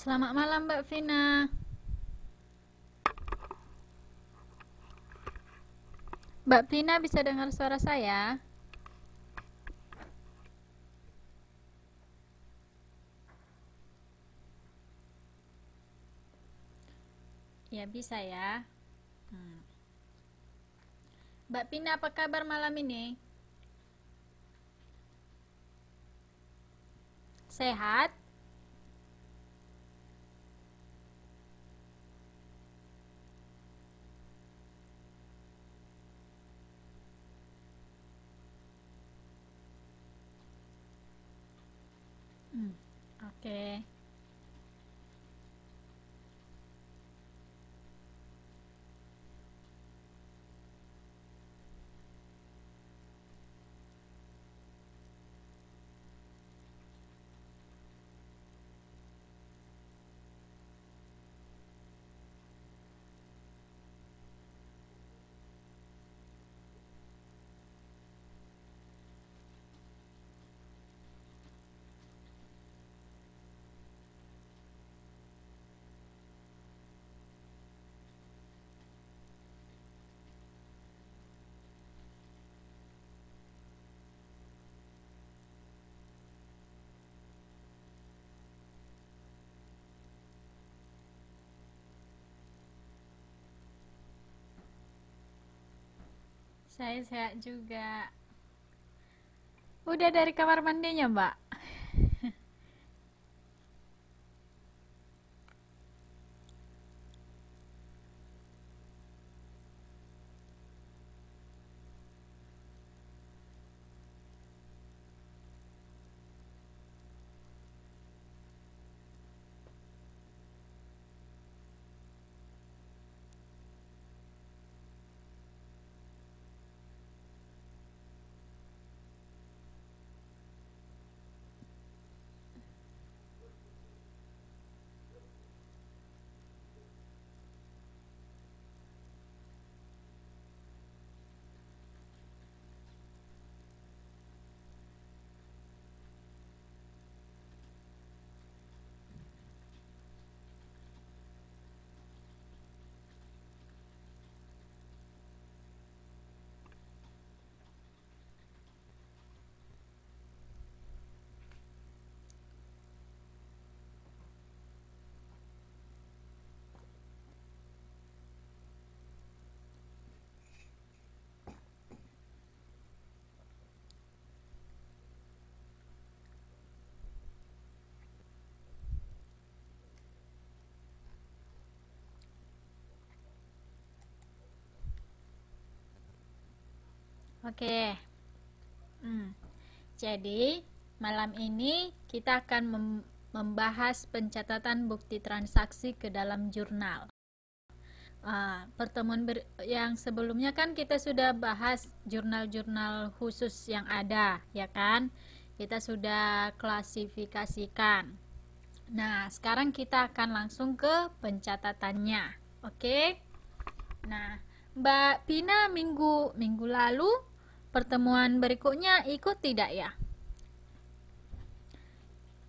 Selamat malam Mbak Vina. Mbak Vina bisa dengar suara saya? Ya bisa ya. Hmm. Mbak Vina apa kabar malam ini? Sehat? Hmm. Oke. Saya sehat juga. Udah dari kamar mandinya, Mbak? Oke. Hmm. Jadi, malam ini kita akan membahas pencatatan bukti transaksi ke dalam jurnal. Pertemuan yang sebelumnya kan kita sudah bahas jurnal-jurnal khusus yang ada, ya kan? Kita sudah klasifikasikan. Nah, sekarang kita akan langsung ke pencatatannya. Oke? Nah, Mbak Pina minggu lalu pertemuan berikutnya ikut tidak ya?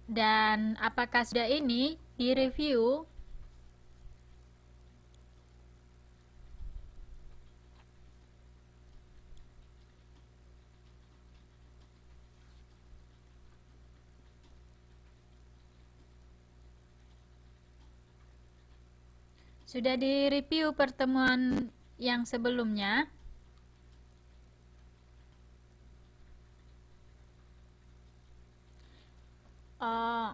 Dan apakah sudah ini direview? Sudah direview pertemuan yang sebelumnya? Oh,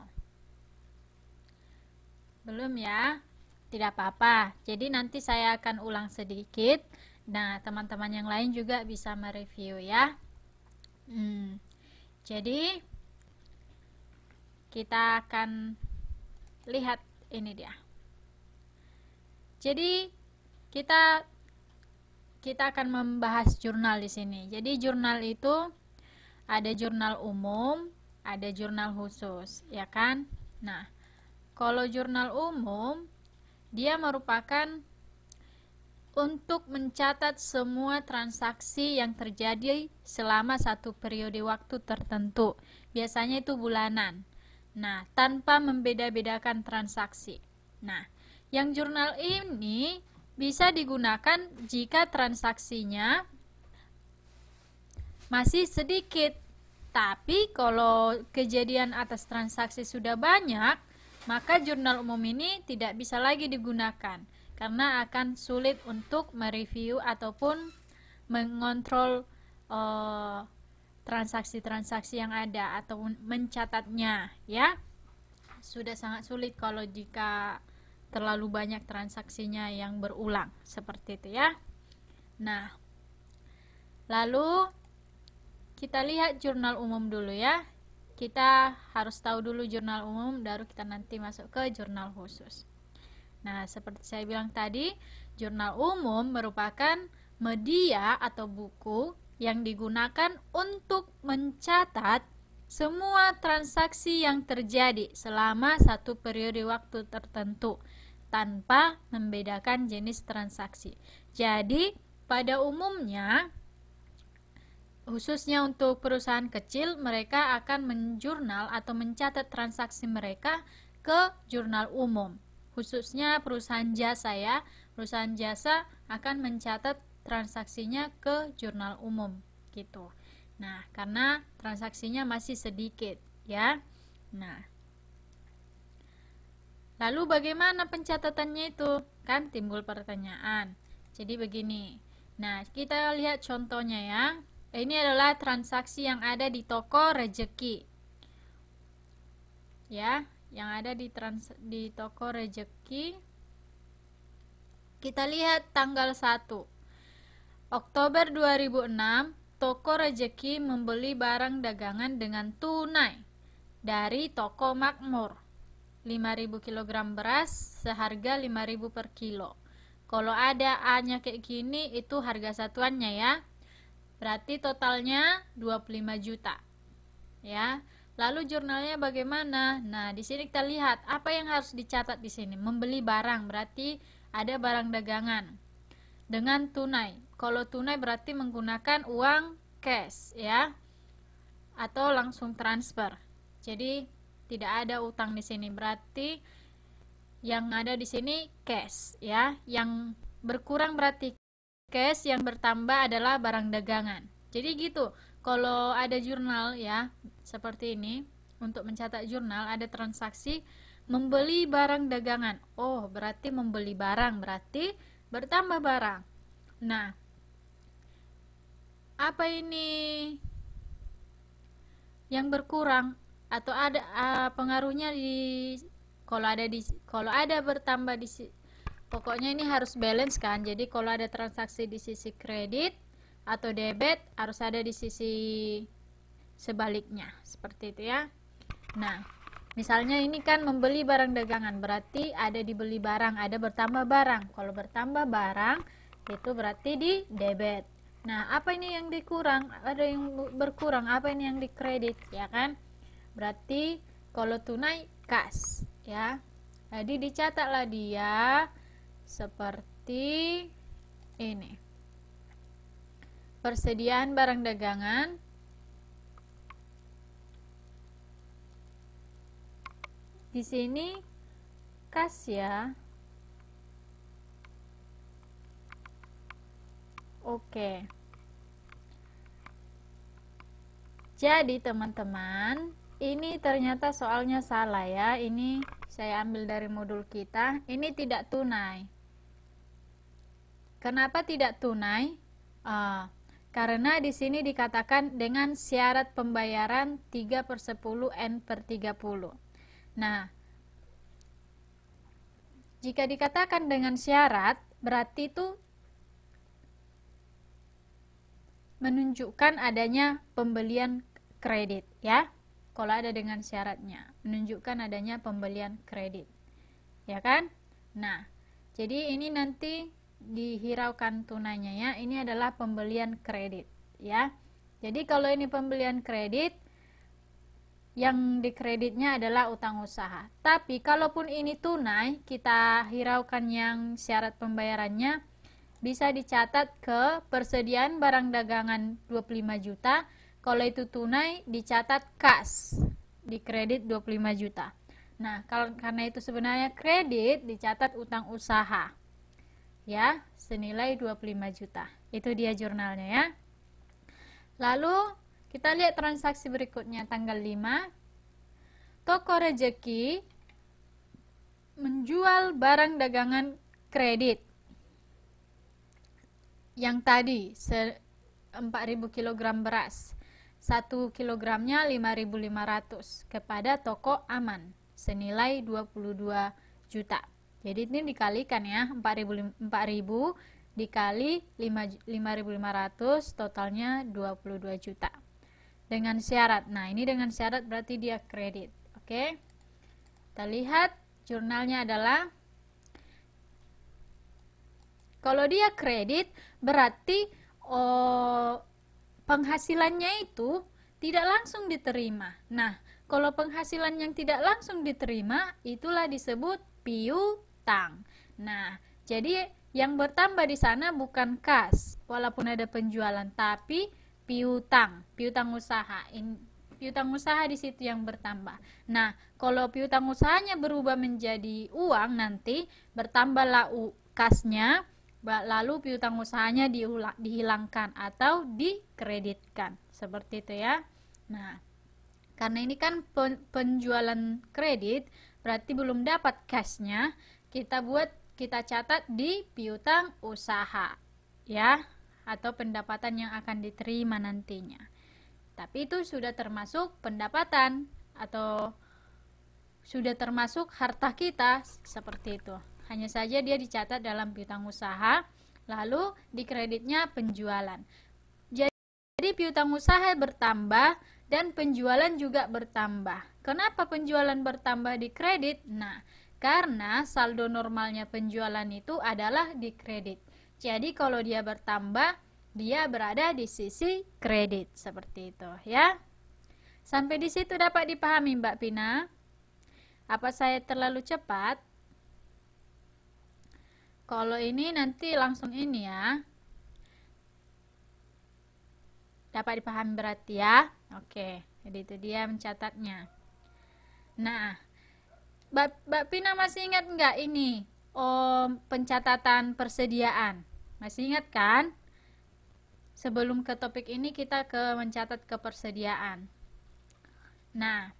belum ya? Tidak apa-apa. Jadi nanti saya akan ulang sedikit. Nah, teman-teman yang lain juga bisa mereview ya. Jadi kita akan lihat ini dia. Jadi kita kita akan membahas jurnal di sini. Jadi jurnal itu ada jurnal umum, ada jurnal khusus, ya kan? Nah, kalau jurnal umum dia merupakan untuk mencatat semua transaksi yang terjadi selama satu periode waktu tertentu. Biasanya itu bulanan. Nah, tanpa membeda-bedakan transaksi. Nah, yang jurnal ini bisa digunakan jika transaksinya masih sedikit. Tapi kalau kejadian atas transaksi sudah banyak, maka jurnal umum ini tidak bisa lagi digunakan karena akan sulit untuk mereview ataupun mengontrol transaksi-transaksi yang ada atau mencatatnya, ya. Sudah sangat sulit kalau jika terlalu banyak transaksinya yang berulang seperti itu, ya. Nah, lalu kita lihat jurnal umum dulu, ya. Kita harus tahu dulu jurnal umum, baru kita nanti masuk ke jurnal khusus. Nah, seperti saya bilang tadi, jurnal umum merupakan media atau buku yang digunakan untuk mencatat semua transaksi yang terjadi selama satu periode waktu tertentu tanpa membedakan jenis transaksi. Jadi, pada umumnya, khususnya untuk perusahaan kecil, mereka akan menjurnal atau mencatat transaksi mereka ke jurnal umum. Khususnya perusahaan jasa, ya. Perusahaan jasa akan mencatat transaksinya ke jurnal umum gitu. Nah, karena transaksinya masih sedikit, ya. Nah, lalu bagaimana pencatatannya itu? Kan timbul pertanyaan. Jadi begini. Nah, kita lihat contohnya, ya. Ini adalah transaksi yang ada di toko rejeki. Ya, yang ada di toko rejeki. Kita lihat tanggal 1 Oktober 2006, toko rejeki membeli barang dagangan dengan tunai dari toko Makmur. 5.000 kg beras seharga 5.000 per kilo. Kalau ada A-nya kayak gini, itu harga satuannya, ya. Berarti totalnya 25 juta. Ya. Lalu jurnalnya bagaimana? Nah, di sini kita lihat apa yang harus dicatat di sini. Membeli barang berarti ada barang dagangan dengan tunai. Kalau tunai berarti menggunakan uang cash, ya. Atau langsung transfer. Jadi tidak ada utang di sini. Berarti yang ada di sini cash, ya. Yang berkurang berarti cash, yang bertambah adalah barang dagangan. Jadi gitu. Kalau ada jurnal, ya, seperti ini, untuk mencatat jurnal ada transaksi membeli barang dagangan. Oh, berarti membeli barang berarti bertambah barang. Nah, apa ini yang berkurang atau ada pengaruhnya kalau ada bertambah pokoknya ini harus balance kan. Jadi kalau ada transaksi di sisi kredit atau debit harus ada di sisi sebaliknya seperti itu, ya. Nah, misalnya ini kan membeli barang dagangan berarti ada dibeli barang, ada bertambah barang. Kalau bertambah barang itu berarti di debit. Nah, apa ini yang dikurang? Ada yang berkurang, apa ini yang dikredit, ya kan? Berarti kalau tunai cash, ya. Jadi dicatatlah dia seperti ini. Persediaan barang dagangan di sini kas, ya. Oke. Jadi teman-teman, ini ternyata soalnya salah, ya. Ini saya ambil dari modul kita. Ini tidak tunai. Kenapa tidak tunai? Karena di sini dikatakan dengan syarat pembayaran 3/10 N/30. Nah, jika dikatakan dengan syarat, berarti itu menunjukkan adanya pembelian kredit, ya. Kalau ada dengan syaratnya, menunjukkan adanya pembelian kredit, ya kan? Nah, jadi ini nanti dihiraukan tunainya, ya. Ini adalah pembelian kredit, ya. Jadi kalau ini pembelian kredit, yang dikreditnya adalah utang usaha. Tapi kalaupun ini tunai, kita hiraukan yang syarat pembayarannya, bisa dicatat ke persediaan barang dagangan 25 juta. Kalau itu tunai dicatat kas dikredit 25 juta. Nah, karena itu sebenarnya kredit dicatat utang usaha. Ya, senilai 25 juta. Itu dia jurnalnya ya. Lalu kita lihat transaksi berikutnya tanggal 5. Toko Rejeki menjual barang dagangan kredit. Yang tadi 4.000 kg beras. 1 kilogramnya 5.500 kepada toko Aman senilai 22 juta. Jadi ini dikalikan ya, 4.000 dikali 5.500 totalnya 22 juta. Dengan syarat. Nah, ini dengan syarat berarti dia kredit. Oke. Kita lihat jurnalnya adalah kalau dia kredit berarti penghasilannya itu tidak langsung diterima. Nah, kalau penghasilan yang tidak langsung diterima itulah disebut piutang. Nah, jadi yang bertambah di sana bukan kas, walaupun ada penjualan, tapi piutang usaha. Piutang usaha di situ yang bertambah. Nah, kalau piutang usahanya berubah menjadi uang nanti bertambahlah kasnya, lalu piutang usahanya dihilangkan atau dikreditkan. Seperti itu ya. Nah, karena ini kan penjualan kredit, berarti belum dapat cashnya, kita catat di piutang usaha ya, atau pendapatan yang akan diterima nantinya. Tapi itu sudah termasuk pendapatan atau sudah termasuk harta kita, seperti itu. Hanya saja dia dicatat dalam piutang usaha, lalu dikreditnya penjualan. Jadi piutang usaha bertambah dan penjualan juga bertambah. Kenapa penjualan bertambah di kredit? Nah, karena saldo normalnya penjualan itu adalah di kredit. Jadi kalau dia bertambah, dia berada di sisi kredit. Seperti itu ya. Sampai di situ dapat dipahami Mbak Pina? Apa saya terlalu cepat? Kalau ini nanti langsung ini ya. Dapat dipahami berarti ya. Oke, jadi itu dia mencatatnya. Nah, Mbak Pina masih ingat nggak ini? Pencatatan persediaan. Masih ingat kan? Sebelum ke topik ini kita mencatat ke persediaan. Nah,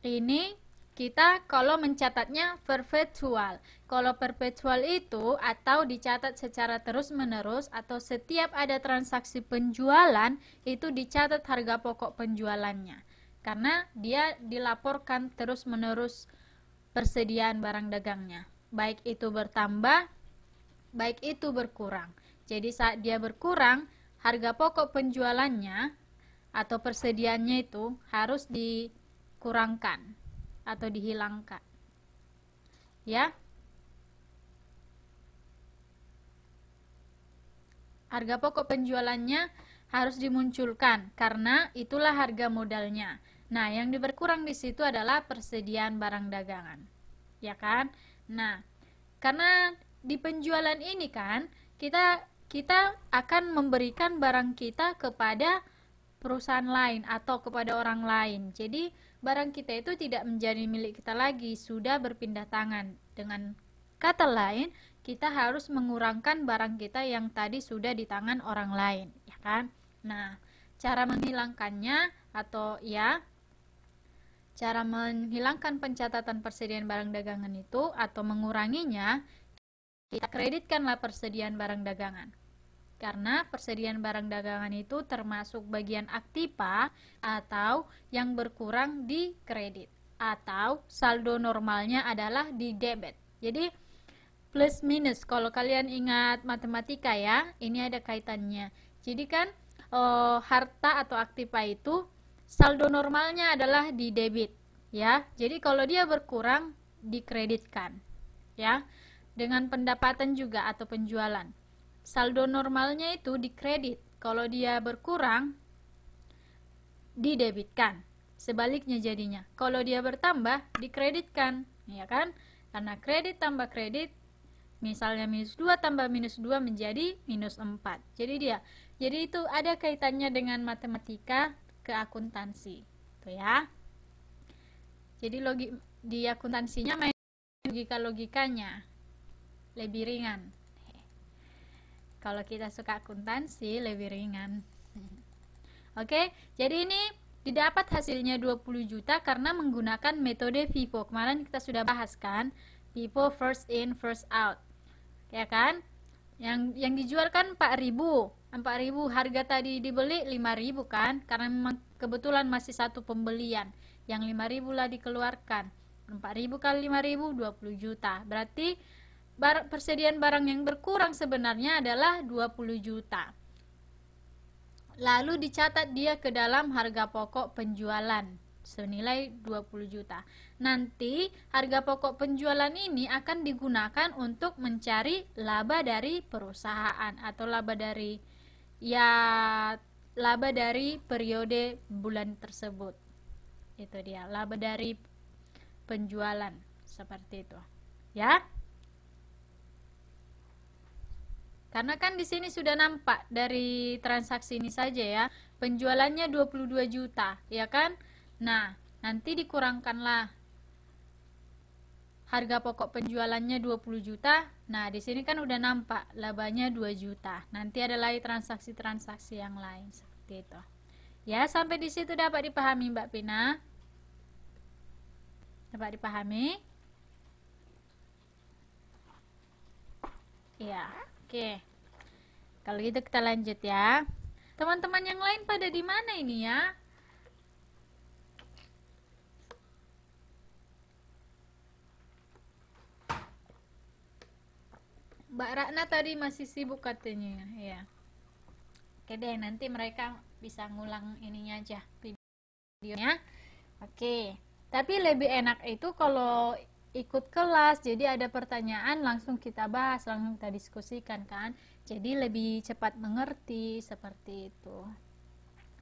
ini kita kalau mencatatnya perpetual. Kalau perpetual itu atau dicatat secara terus-menerus atau setiap ada transaksi penjualan itu dicatat harga pokok penjualannya. Karena dia dilaporkan terus-menerus persediaan barang dagangnya. Baik itu bertambah, baik itu berkurang. Jadi saat dia berkurang, harga pokok penjualannya atau persediaannya itu harus dikurangkan atau dihilangkan ya. Harga pokok penjualannya harus dimunculkan karena itulah harga modalnya. Nah, yang berkurang di situ adalah persediaan barang dagangan ya kan. Nah, karena di penjualan ini kan kita akan memberikan barang kita kepada perusahaan lain atau kepada orang lain. Jadi barang kita itu tidak menjadi milik kita lagi, sudah berpindah tangan. Dengan kata lain, kita harus mengurangkan barang kita yang tadi sudah di tangan orang lain, ya kan? Nah, cara menghilangkannya atau ya, cara menghilangkan pencatatan persediaan barang dagangan itu atau menguranginya, kita kreditkanlah persediaan barang dagangan. Karena persediaan barang dagangan itu termasuk bagian aktiva atau yang berkurang di kredit atau saldo normalnya adalah di debit. Jadi plus minus, kalau kalian ingat matematika ya, ini ada kaitannya. Jadi kan harta atau aktiva itu saldo normalnya adalah di debit ya. Jadi kalau dia berkurang dikreditkan ya. Dengan pendapatan juga atau penjualan. Saldo normalnya itu dikredit. Kalau dia berkurang, didebitkan. Sebaliknya jadinya. Kalau dia bertambah, dikreditkan. Ya kan? Karena kredit tambah kredit, misalnya minus 2 tambah minus 2 menjadi minus 4. Jadi itu ada kaitannya dengan matematika. ke akuntansi. Tuh ya. Jadi di akuntansinya main logika-logikanya lebih ringan. Kalau kita suka akuntansi lebih ringan. Oke, jadi ini didapat hasilnya 20 juta karena menggunakan metode FIFO. Kemarin kita sudah bahas kan, FIFO first in first out. Ya kan? Yang dijual kan 4.000. 4.000 harga tadi dibeli 5.000 kan? Karena memang kebetulan masih satu pembelian. Yang 5.000 lah dikeluarkan. 4.000 kali 5.000 20 juta. Berarti persediaan barang yang berkurang sebenarnya adalah 20 juta. Lalu dicatat dia ke dalam harga pokok penjualan senilai 20 juta. Nanti harga pokok penjualan ini akan digunakan untuk mencari laba dari perusahaan atau laba dari periode bulan tersebut. Itu dia, laba dari penjualan seperti itu. Ya. Karena kan di sini sudah nampak dari transaksi ini saja ya, penjualannya 22 juta, ya kan? Nah, nanti dikurangkanlah harga pokok penjualannya 20 juta. Nah, di sini kan udah nampak labanya 2 juta. Nanti ada lagi transaksi-transaksi yang lain seperti itu. Ya, sampai di situ dapat dipahami Mbak Pina? Dapat dipahami? Iya. Oke, kalau gitu kita lanjut ya. Teman-teman yang lain pada di mana ini ya? Mbak Ratna tadi masih sibuk katanya ya. Oke deh, nanti mereka bisa ngulang ininya aja videonya. Oke, tapi lebih enak itu kalau ikut kelas, jadi ada pertanyaan langsung kita bahas, langsung kita diskusikan kan, jadi lebih cepat mengerti seperti itu.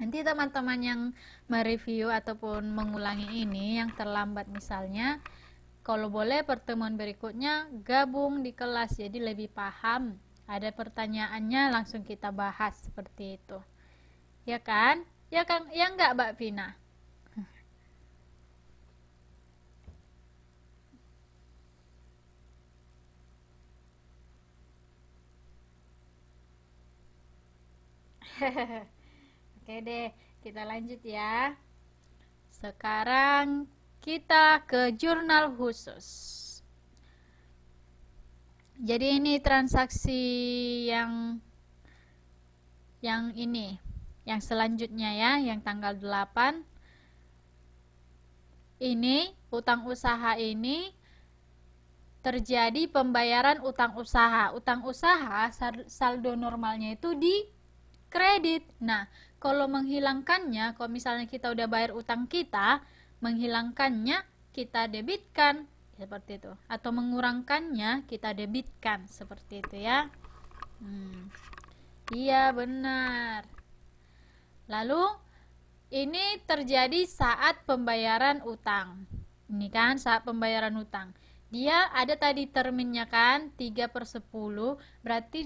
Nanti teman-teman yang mereview ataupun mengulangi ini yang terlambat misalnya, kalau boleh pertemuan berikutnya gabung di kelas, jadi lebih paham, ada pertanyaannya langsung kita bahas seperti itu, ya kan? Ya kan, ya enggak Mbak Vina? Oke deh, kita lanjut ya. Sekarang kita ke jurnal khusus. Jadi ini transaksi yang ini, yang selanjutnya ya, yang tanggal 8. Ini utang usaha ini terjadi pembayaran utang usaha. Utang usaha saldo normalnya itu di kredit. Nah, kalau menghilangkannya, kalau misalnya kita udah bayar utang kita, menghilangkannya kita debitkan seperti itu, atau mengurangkannya kita debitkan seperti itu ya. Iya benar. Lalu ini terjadi saat pembayaran utang. Ini kan saat pembayaran utang. Dia ada tadi terminnya kan 3/10, berarti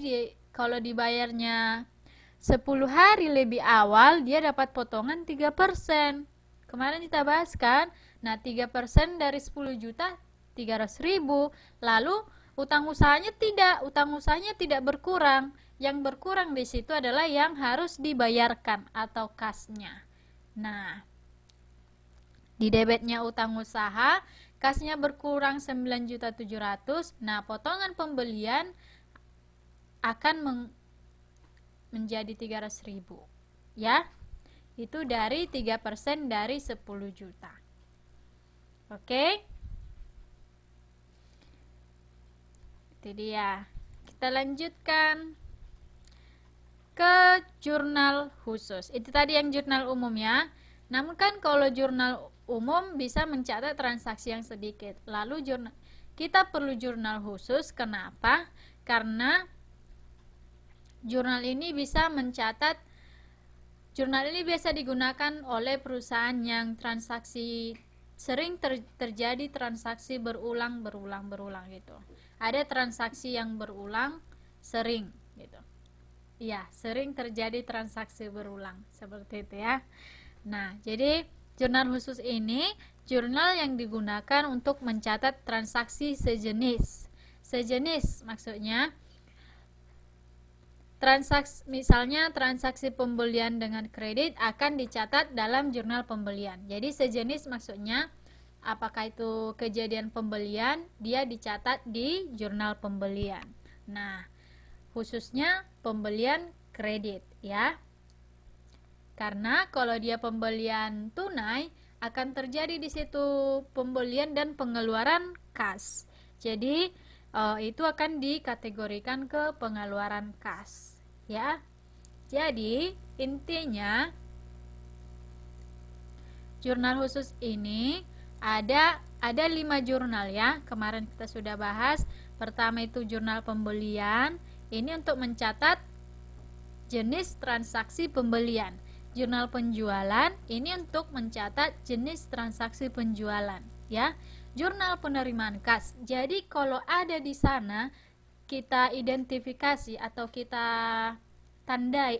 kalau dibayarnya 10 hari lebih awal dia dapat potongan 3%. Kemarin kita bahas kan? Nah, 3% dari 10 juta 300.000. Lalu utang usahanya tidak berkurang. Yang berkurang di situ adalah yang harus dibayarkan atau kasnya. Nah, di debitnya utang usaha, kasnya berkurang 9.700.000. Nah, potongan pembelian akan menjadi 300.000 ya, itu dari 3% dari 10 juta. Oke, itu dia. Kita lanjutkan ke jurnal khusus. Itu tadi yang jurnal umum ya. Namun kan kalau jurnal umum bisa mencatat transaksi yang sedikit, lalu kita perlu jurnal khusus. Kenapa? Karena jurnal ini biasa digunakan oleh perusahaan yang transaksi sering terjadi transaksi berulang gitu. Ada transaksi yang berulang sering gitu. Iya, sering terjadi transaksi berulang seperti itu ya. Nah, jadi jurnal khusus ini jurnal yang digunakan untuk mencatat transaksi sejenis. Sejenis maksudnya misalnya transaksi pembelian dengan kredit akan dicatat dalam jurnal pembelian. Jadi sejenis maksudnya apakah itu kejadian pembelian, dia dicatat di jurnal pembelian. Nah, khususnya pembelian kredit ya. Karena kalau dia pembelian tunai akan terjadi di situ pembelian dan pengeluaran kas. Jadi itu akan dikategorikan ke pengeluaran kas ya. Jadi intinya jurnal khusus ini ada 5 jurnal ya. Kemarin kita sudah bahas. Pertama itu jurnal pembelian. Ini untuk mencatat jenis transaksi pembelian. Jurnal penjualan ini untuk mencatat jenis transaksi penjualan ya. Jurnal penerimaan kas. Jadi kalau ada di sana kita identifikasi atau kita tandai,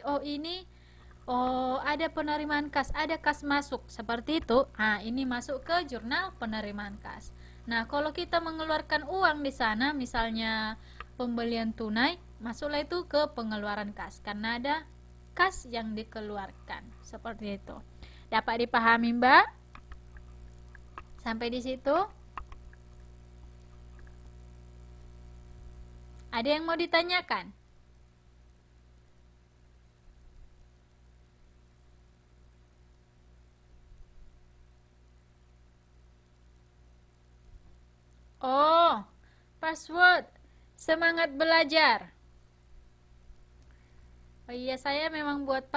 ada penerimaan kas, ada kas masuk seperti itu. Nah, ini masuk ke jurnal penerimaan kas. Nah, kalau kita mengeluarkan uang di sana, misalnya pembelian tunai, masuklah itu ke pengeluaran kas karena ada kas yang dikeluarkan. Seperti itu. Dapat dipahami, Mbak? Sampai di situ? Ada yang mau ditanyakan? Oh, password. Semangat belajar. Oh iya, saya memang buat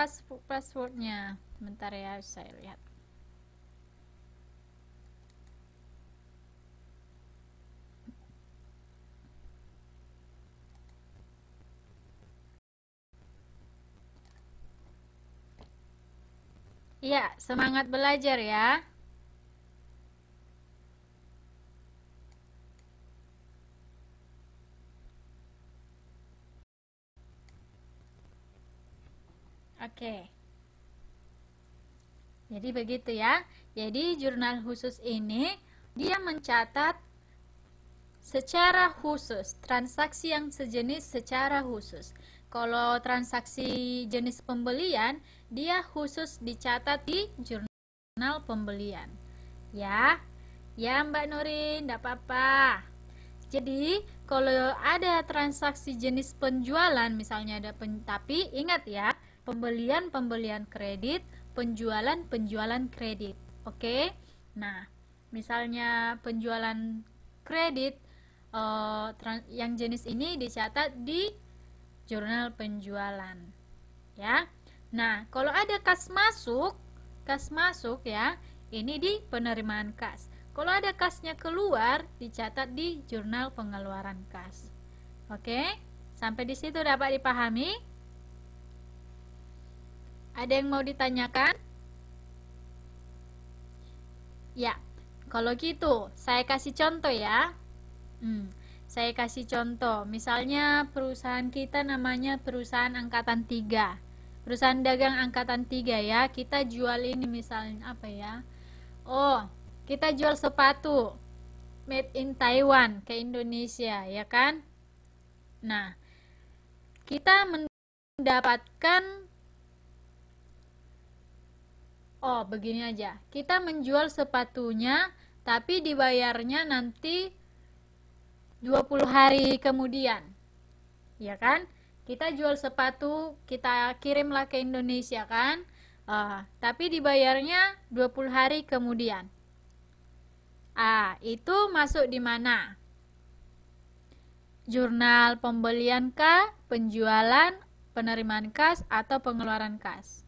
passwordnya. Bentar ya, saya lihat. Iya, semangat belajar ya. Oke. Jadi begitu ya. Jadi jurnal khusus ini dia mencatat secara khusus transaksi yang sejenis secara khusus. Kalau transaksi jenis pembelian, dia khusus dicatat di jurnal pembelian. Ya. Ya, Mbak Nurin, enggak apa-apa. Jadi, kalau ada transaksi jenis penjualan, misalnya ada tapi ingat ya, pembelian kredit, penjualan kredit. Oke? Nah, misalnya penjualan kredit yang jenis ini dicatat di jurnal penjualan. Ya. Nah, kalau ada kas masuk ya, ini di penerimaan kas. Kalau ada kasnya keluar, dicatat di jurnal pengeluaran kas. Oke? Sampai di situ dapat dipahami? Ada yang mau ditanyakan? Ya, kalau gitu, saya kasih contoh ya. Saya kasih contoh. Misalnya perusahaan kita namanya perusahaan angkatan 3. Perusahaan dagang angkatan 3 ya. Kita jual ini misalnya apa ya? Oh, kita jual sepatu made in Taiwan ke Indonesia, ya kan? Nah, kita mendapatkan begini aja. Kita menjual sepatunya tapi dibayarnya nanti 20 hari kemudian. Ya kan? Kita jual sepatu, kita kirimlah ke Indonesia kan? Tapi dibayarnya 20 hari kemudian. Itu masuk di mana? Jurnal pembelian kah, penjualan, penerimaan kas, atau pengeluaran kas?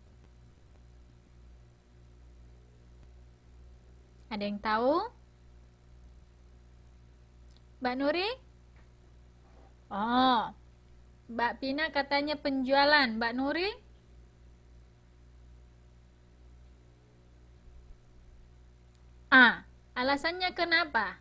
Ada yang tahu? Mbak Nuri? Oh, Mbak Pina katanya penjualan. Mbak Nuri? Alasannya kenapa?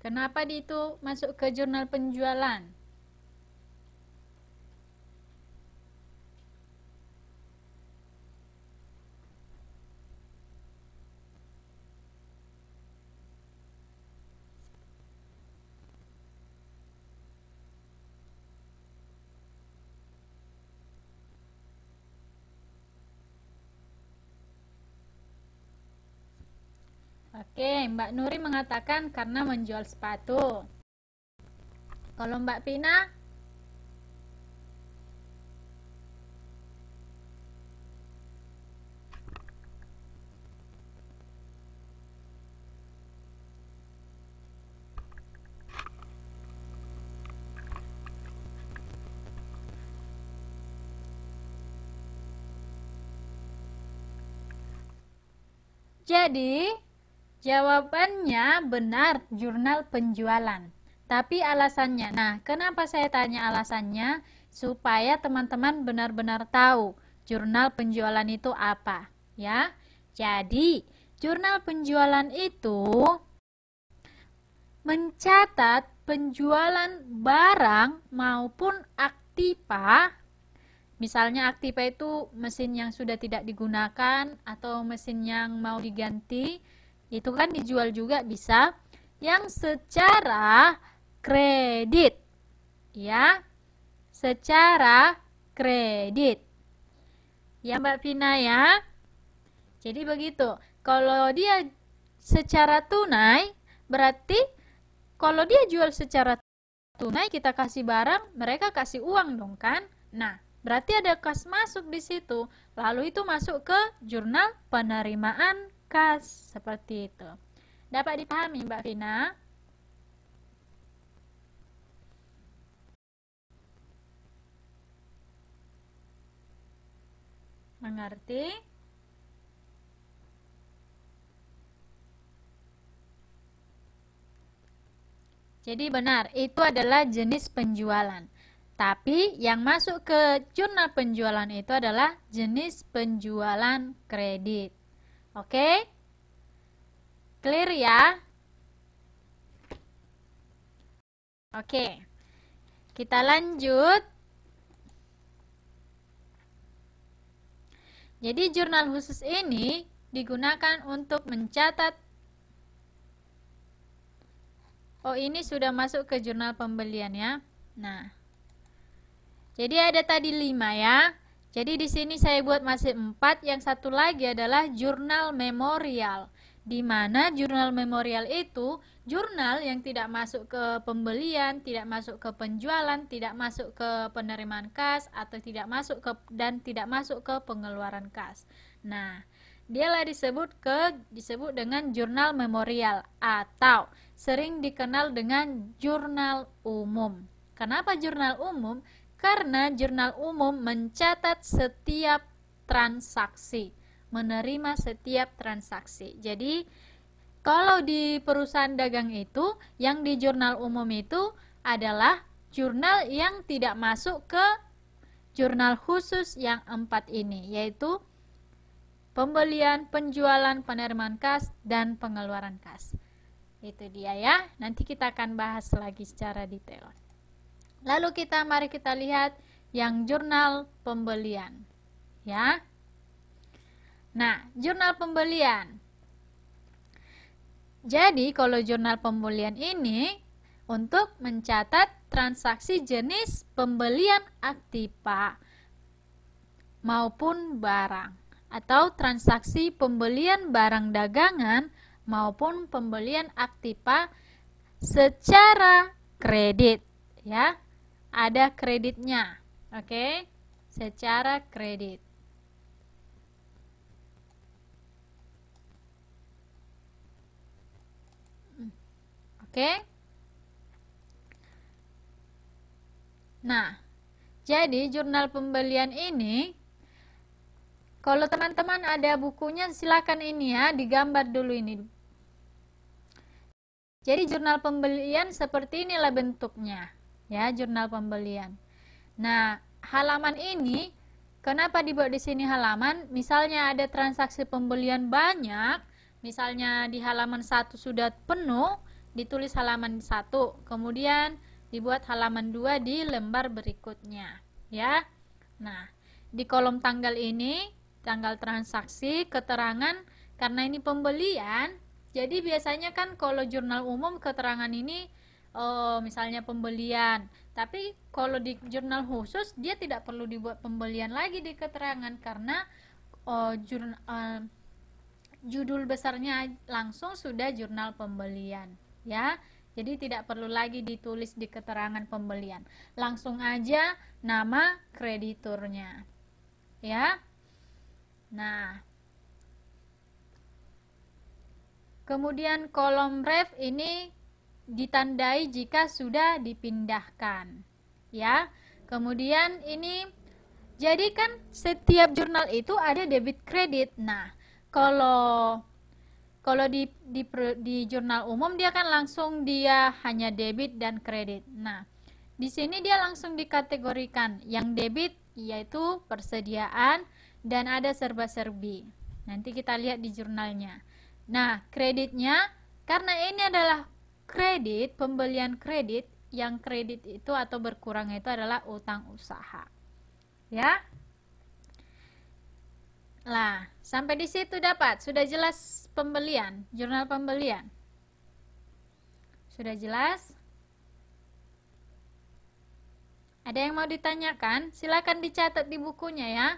Kenapa itu masuk ke jurnal penjualan? Oke, Mbak Nuri mengatakan karena menjual sepatu. Kalau Mbak Pina? Jadi, jawabannya benar, jurnal penjualan. Tapi alasannya, nah kenapa saya tanya alasannya? Supaya teman-teman benar-benar tahu jurnal penjualan itu apa, ya. Jadi, jurnal penjualan itu mencatat penjualan barang maupun aktiva. Misalnya aktiva itu mesin yang sudah tidak digunakan atau mesin yang mau diganti, itu kan dijual juga bisa, yang secara kredit, ya, secara kredit, ya Mbak Vina ya. Jadi begitu. Kalau dia secara tunai, berarti kalau dia jual secara tunai, kita kasih barang, mereka kasih uang dong kan. Nah, berarti ada kas masuk di situ. Lalu itu masuk ke jurnal penerimaan kas. Seperti itu. Dapat dipahami Mbak Vina? Mengerti? Jadi benar, itu adalah jenis penjualan. Tapi yang masuk ke jurnal penjualan itu adalah jenis penjualan kredit. Oke? Clear ya? Oke. Kita lanjut. Jadi jurnal khusus ini digunakan untuk mencatat. Oh, ini sudah masuk ke jurnal pembelian ya. Nah, jadi ada tadi 5 ya. Jadi di sini saya buat masih 4. Yang satu lagi adalah jurnal memorial. Di mana jurnal memorial itu jurnal yang tidak masuk ke pembelian, tidak masuk ke penjualan, tidak masuk ke penerimaan kas, atau tidak masuk ke dan tidak masuk ke pengeluaran kas. Nah, dialah disebut dengan jurnal memorial atau sering dikenal dengan jurnal umum. Kenapa jurnal umum? Karena jurnal umum mencatat setiap transaksi, menerima setiap transaksi. Jadi, kalau di perusahaan dagang itu, yang di jurnal umum itu adalah jurnal yang tidak masuk ke jurnal khusus yang 4 ini, yaitu pembelian, penjualan, penerimaan kas, dan pengeluaran kas. Itu dia ya. Nanti kita akan bahas lagi secara detail. Lalu mari kita lihat yang jurnal pembelian. Ya. Nah, jurnal pembelian. Jadi, kalau jurnal pembelian ini untuk mencatat transaksi jenis pembelian aktiva maupun barang, atau transaksi pembelian barang dagangan maupun pembelian aktiva secara kredit, ya. Ada kreditnya, oke? Secara kredit. Oke? Nah, jadi jurnal pembelian ini, kalau teman-teman ada bukunya, silakan ini ya, digambar dulu ini. Jadi jurnal pembelian seperti inilah bentuknya. Ya, jurnal pembelian. Nah, halaman ini kenapa dibuat di sini halaman? Misalnya ada transaksi pembelian banyak, misalnya di halaman 1 sudah penuh, ditulis halaman 1, kemudian dibuat halaman 2 di lembar berikutnya, ya. Nah, di kolom tanggal ini, tanggal transaksi, keterangan, karena ini pembelian, jadi biasanya kan kalau jurnal umum keterangan ini misalnya pembelian, tapi kalau di jurnal khusus dia tidak perlu dibuat pembelian lagi di keterangan karena judul besarnya langsung sudah jurnal pembelian, ya. Jadi tidak perlu lagi ditulis di keterangan pembelian, langsung aja nama krediturnya, ya. Nah, kemudian kolom ref ini ditandai jika sudah dipindahkan, ya. Kemudian ini, jadi kan setiap jurnal itu ada debit kredit. Nah, kalau di jurnal umum dia kan langsung dia hanya debit dan kredit. Nah, di sini dia langsung dikategorikan. Yang debit yaitu persediaan dan ada serba-serbi. Nanti kita lihat di jurnalnya. Nah, kreditnya karena ini adalah kredit, pembelian kredit, yang kredit itu atau berkurang itu adalah utang usaha. Ya. Lah, sampai di situ dapat. Sudah jelas pembelian, jurnal pembelian. Sudah jelas? Ada yang mau ditanyakan? Silakan dicatat di bukunya ya.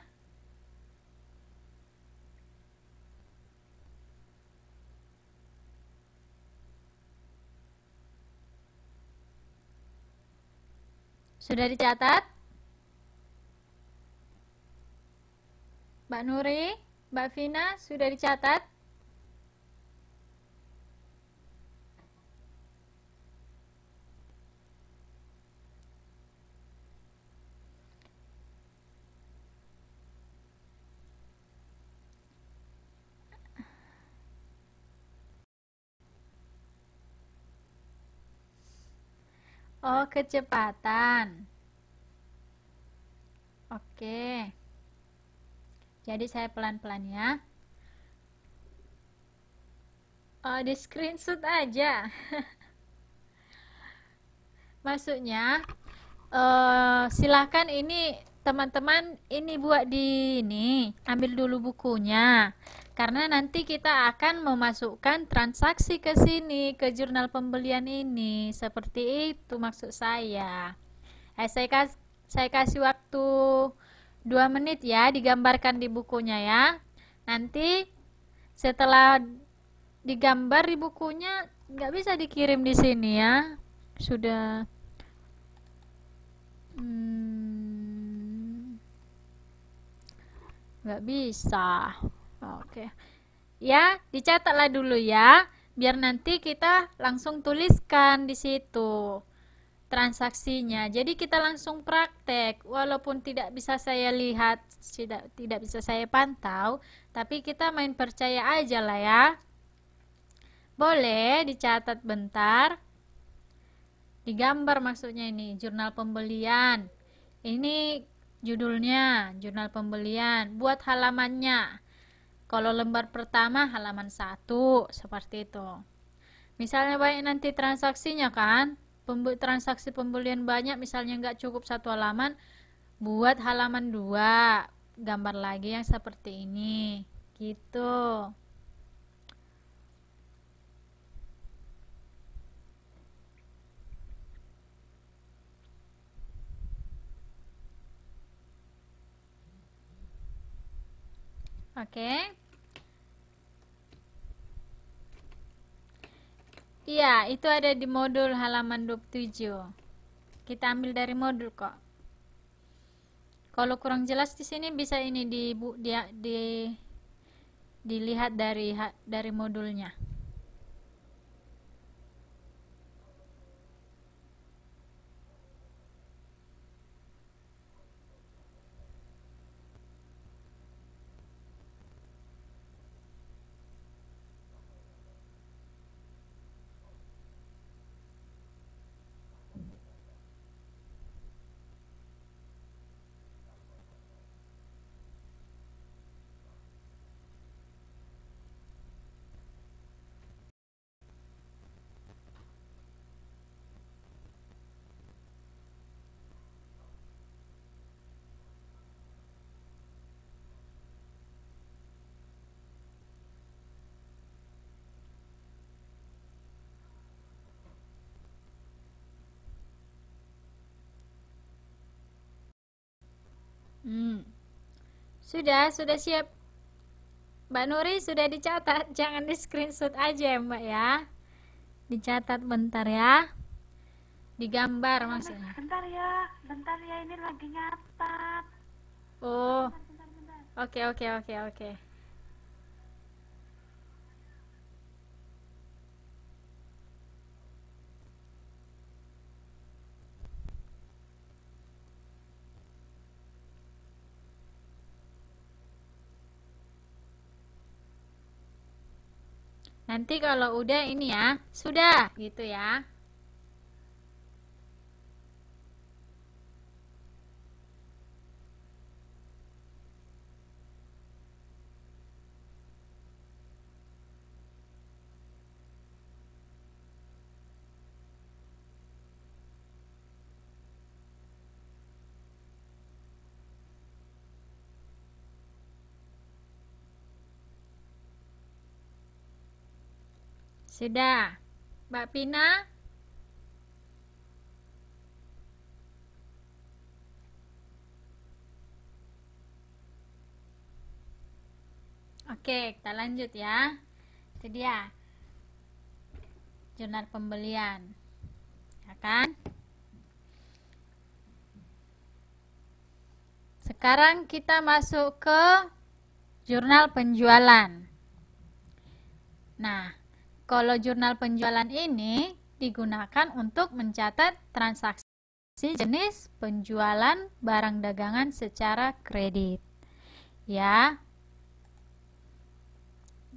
Sudah dicatat? Mbak Nuri, Mbak Vina, sudah dicatat? Oh, kecepatan. Oke. Jadi saya pelan-pelan ya. Oh, di screenshot aja. Maksudnya, silahkan ini teman-teman ini buat di ini, ambil dulu bukunya. Karena nanti kita akan memasukkan transaksi ke sini, ke jurnal pembelian ini. Seperti itu maksud saya. Saya kasih waktu 2 menit ya, digambarkan di bukunya ya. Nanti setelah digambar di bukunya nggak bisa dikirim di sini ya. Sudah nggak bisa. Oke. Ya, dicatatlah dulu ya, biar nanti kita langsung tuliskan di situ transaksinya. Jadi kita langsung praktek, walaupun tidak bisa saya lihat, tidak bisa saya pantau, tapi kita main percaya aja lah ya. Boleh dicatat bentar. Digambar maksudnya ini, jurnal pembelian. Ini judulnya, jurnal pembelian. Buat halamannya. Kalau lembar pertama halaman 1, seperti itu. Misalnya banyak nanti transaksinya kan, transaksi pembelian banyak, misalnya nggak cukup 1 halaman, buat halaman 2, gambar lagi yang seperti ini, gitu. Oke. Iya, itu ada di modul halaman 27. Kita ambil dari modul kok. Kalau kurang jelas di sini bisa ini dilihat dari modulnya. Sudah siap. Mbak Nuri sudah dicatat, jangan di screenshot aja ya Mbak ya. Dicatat bentar ya. Digambar maksudnya. Bentar ya, ini lagi nyatat. Oh. Oke. Nanti kalau udah ini ya, sudah gitu ya. Sudah. Mbak Pina? Oke, kita lanjut ya. Itu dia. Jurnal pembelian. Ya kan? Sekarang kita masuk ke jurnal penjualan. Nah, kalau jurnal penjualan ini digunakan untuk mencatat transaksi jenis penjualan barang dagangan secara kredit. Ya.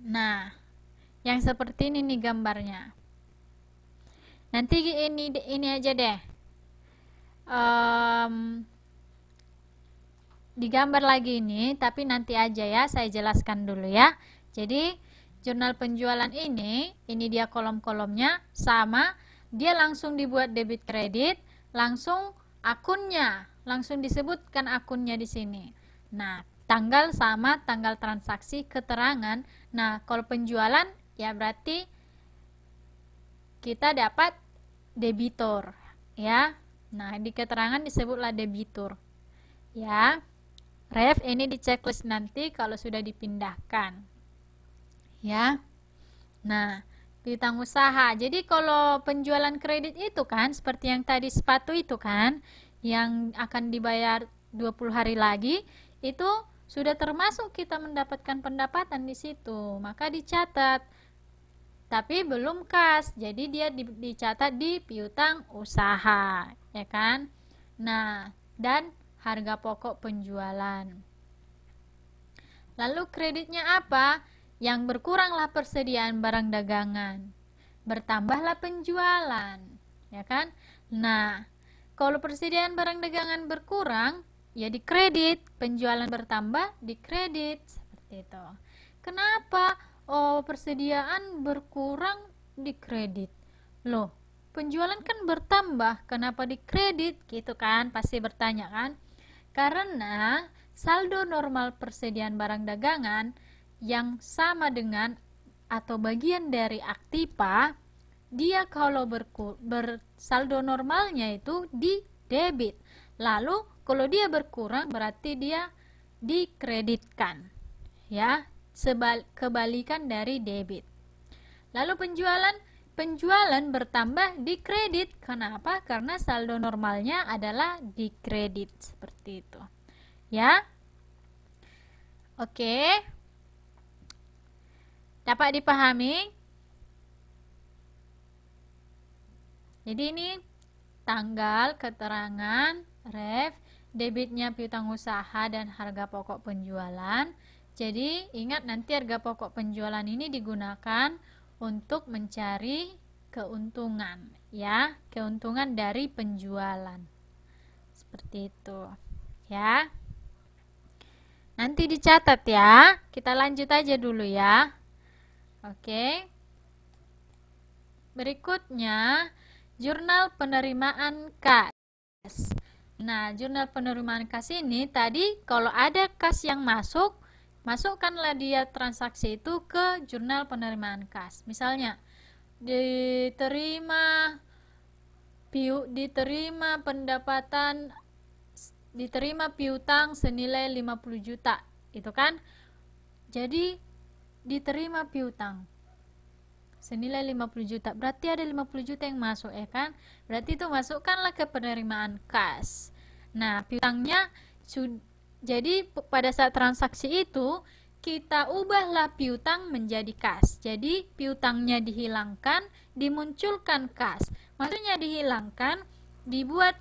Nah, yang seperti ini nih gambarnya. Nanti ini aja deh. Digambar lagi ini, tapi nanti aja ya, saya jelaskan dulu ya. Jadi, jurnal penjualan ini dia kolom-kolomnya sama, dia langsung dibuat debit kredit, langsung akunnya, langsung disebutkan akunnya di sini. Nah, tanggal sama tanggal transaksi, keterangan. Nah, kalau penjualan ya berarti kita dapat debitur ya. Nah, di keterangan disebutlah debitur. Ya. Ref ini di checklist nanti kalau sudah dipindahkan. Ya. Nah, piutang usaha. Jadi kalau penjualan kredit itu kan seperti yang tadi sepatu itu kan yang akan dibayar 20 hari lagi, itu sudah termasuk kita mendapatkan pendapatan di situ. Maka dicatat. Tapi belum kas. Jadi dia dicatat di piutang usaha, ya kan? Nah, dan harga pokok penjualan. Lalu kreditnya apa? Yang berkuranglah persediaan barang dagangan, bertambahlah penjualan, ya kan? Nah, kalau persediaan barang dagangan berkurang, ya dikredit, penjualan bertambah, dikredit, seperti itu. Kenapa? Oh, persediaan berkurang, dikredit. Loh, penjualan kan bertambah, kenapa dikredit? Gitu kan, pasti bertanya kan? Karena saldo normal persediaan barang dagangan yang sama dengan atau bagian dari aktiva, dia kalau saldo normalnya itu di debit. Lalu kalau dia berkurang berarti dia dikreditkan. Ya, kebalikan dari debit. Lalu penjualan bertambah di kredit. Kenapa? Karena saldo normalnya adalah di kredit. Seperti itu. Ya. Oke. Dapat dipahami? Jadi ini tanggal, keterangan, ref, debitnya piutang usaha dan harga pokok penjualan. Jadi ingat nanti harga pokok penjualan ini digunakan untuk mencari keuntungan, ya, keuntungan dari penjualan. Seperti itu, ya. Nanti dicatat ya. Kita lanjut aja dulu ya. Oke. Berikutnya, jurnal penerimaan kas. Nah, jurnal penerimaan kas ini tadi kalau ada kas yang masuk, masukkanlah dia transaksi itu ke jurnal penerimaan kas. Misalnya, diterima pendapatan diterima piutang senilai 50 juta. Itu kan? Jadi diterima piutang senilai 50 juta. Berarti ada 50 juta yang masuk, ya kan? Berarti itu masukkanlah ke penerimaan kas. Nah, piutangnya jadi pada saat transaksi itu kita ubahlah piutang menjadi kas. Jadi piutangnya dihilangkan, dimunculkan kas. Maksudnya dihilangkan, dibuat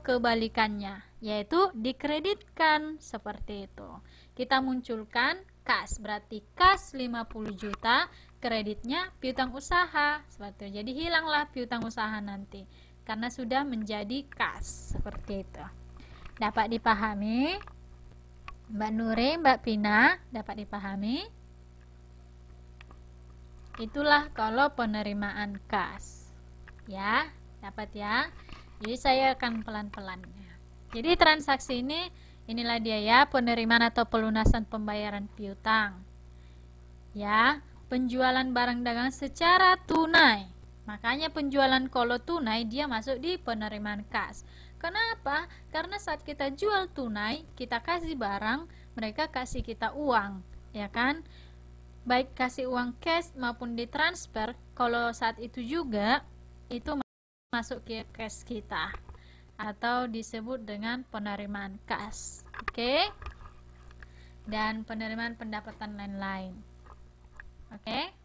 kebalikannya, yaitu dikreditkan, seperti itu. Kita munculkan kas, berarti kas 50 juta, kreditnya piutang usaha, seperti itu. Jadi hilanglah piutang usaha nanti karena sudah menjadi kas, seperti itu. Dapat dipahami? Mbak Nuri, Mbak Pina, dapat dipahami? Itulah kalau penerimaan kas. Ya, dapat ya. Jadi saya akan pelan-pelan. Jadi transaksi inilah dia ya, penerimaan atau pelunasan pembayaran piutang. Ya, penjualan barang dagangan secara tunai. Makanya penjualan kalau tunai dia masuk di penerimaan kas. Kenapa? Karena saat kita jual tunai, kita kasih barang, mereka kasih kita uang, ya kan? Baik kasih uang cash maupun ditransfer, kalau saat itu juga itu masuk ke cash kita atau disebut dengan penerimaan kas. Oke? Dan penerimaan pendapatan lain-lain. Oke?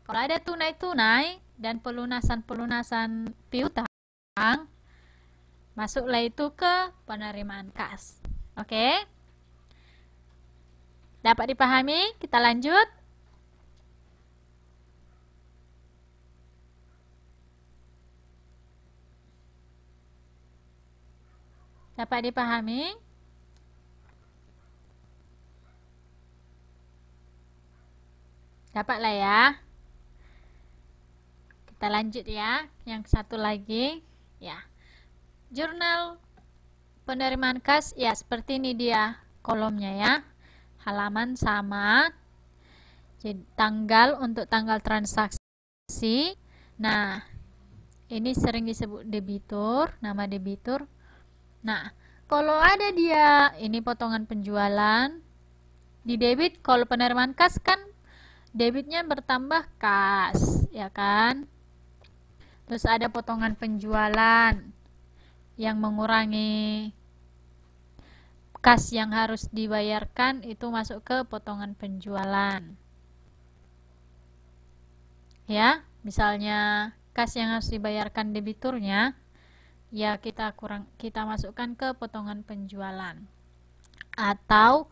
Kalau ada tunai-tunai dan pelunasan-pelunasan piutang, masuklah itu ke penerimaan kas. Oke? Dapat dipahami? Kita lanjut. Dapat dipahami? Dapatlah ya. Kita lanjut ya. Yang satu lagi, ya. Jurnal penerimaan kas, ya seperti ini dia kolomnya ya. Halaman sama. Jadi tanggal untuk tanggal transaksi. Nah, ini sering disebut debitur, nama debitur. Nah, kalau ada dia ini potongan penjualan di debit, kalau penerimaan kas kan debitnya bertambah kas, ya kan? Terus ada potongan penjualan yang mengurangi kas yang harus dibayarkan, itu masuk ke potongan penjualan. Ya, misalnya kas yang harus dibayarkan debiturnya, ya kita masukkan ke potongan penjualan. Atau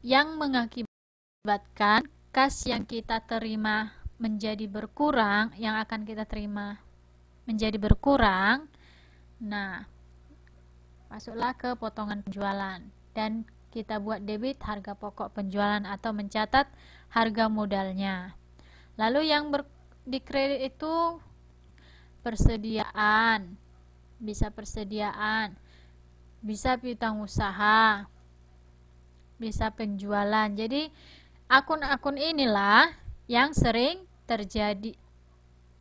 yang mengakibatkan kas yang kita terima menjadi berkurang, yang akan kita terima menjadi berkurang, nah masuklah ke potongan penjualan dan kita buat debit harga pokok penjualan atau mencatat harga modalnya. Lalu yang dikredit itu persediaan, bisa piutang usaha, bisa penjualan. Jadi akun-akun inilah yang sering terjadi,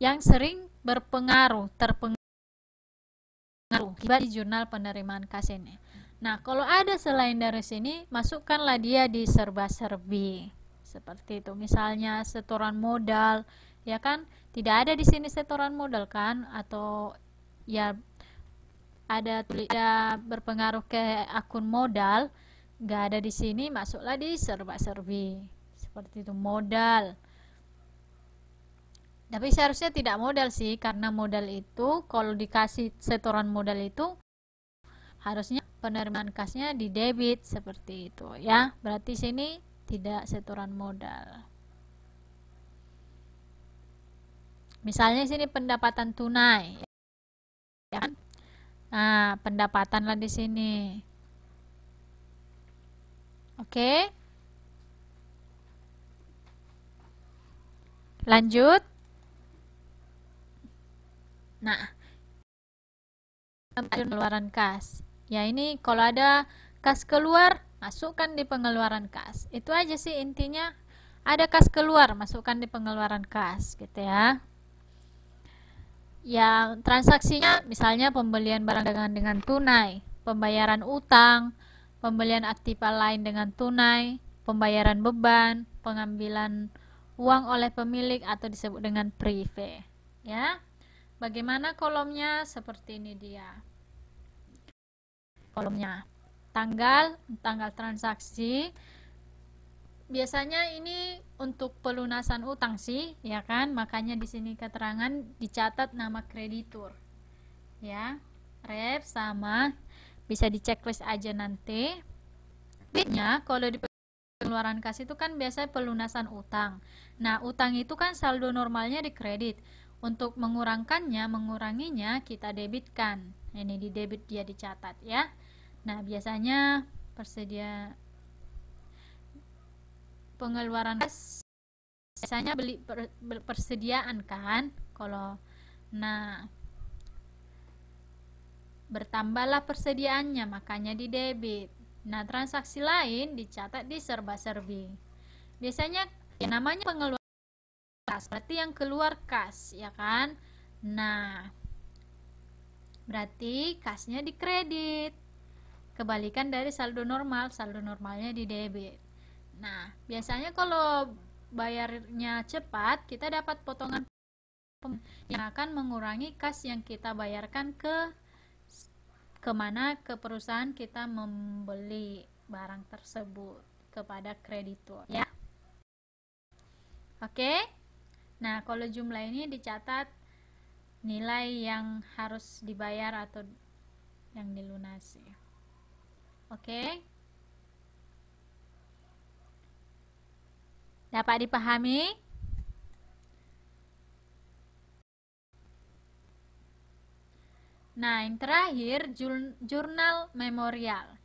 yang sering terpengaruh di jurnal penerimaan kas ini. Nah, kalau ada selain dari sini, masukkanlah dia di serba-serbi. Seperti itu. Misalnya setoran modal, ya kan? Tidak ada di sini setoran modal kan? Atau ya ada berpengaruh ke akun modal, nggak ada di sini, masuklah di serba-serbi. Seperti itu, modal. Tapi seharusnya tidak modal sih, karena modal itu kalau dikasih setoran modal itu harusnya penerimaan kasnya di debit, seperti itu ya. Berarti sini tidak setoran modal. Misalnya sini pendapatan tunai, ya kan? Nah, pendapatan lah di sini. Oke. Lanjut. Nah, pengeluaran kas. Ya, ini kalau ada kas keluar, masukkan di pengeluaran kas. Itu aja sih intinya. Ada kas keluar, masukkan di pengeluaran kas, gitu ya. Yang transaksinya misalnya pembelian barang dagangan dengan tunai, pembayaran utang, pembelian aktiva lain dengan tunai, pembayaran beban, pengambilan uang oleh pemilik atau disebut dengan prive. Ya. Bagaimana kolomnya? Seperti ini dia. Kolomnya. Tanggal transaksi. Biasanya ini untuk pelunasan utang sih, ya kan? Makanya di sini keterangan dicatat nama kreditur. Ya. Ref sama bisa di checklist aja nanti. Debitnya kalau di pengeluaran kas itu kan biasanya pelunasan utang. Nah, utang itu kan saldo normalnya di kredit. Untuk menguranginya kita debitkan. Ini di debit dia dicatat ya. Nah, biasanya pengeluaran kas biasanya beli persediaan kan. Bertambahlah persediaannya, makanya di debit. Nah, transaksi lain dicatat di serba-serbi. Biasanya ya namanya pengeluaran kas, berarti yang keluar kas, ya kan? Nah, berarti kasnya di kredit. Kebalikan dari saldo normalnya di debit. Nah, biasanya kalau bayarnya cepat, kita dapat potongan yang akan mengurangi kas yang kita bayarkan kemana ke perusahaan kita membeli barang tersebut kepada kreditur ya. Oke. Nah, kalau jumlah ini dicatat nilai yang harus dibayar atau yang dilunasi. Oke. Dapat dipahami? Nah, yang terakhir jurnal memorial.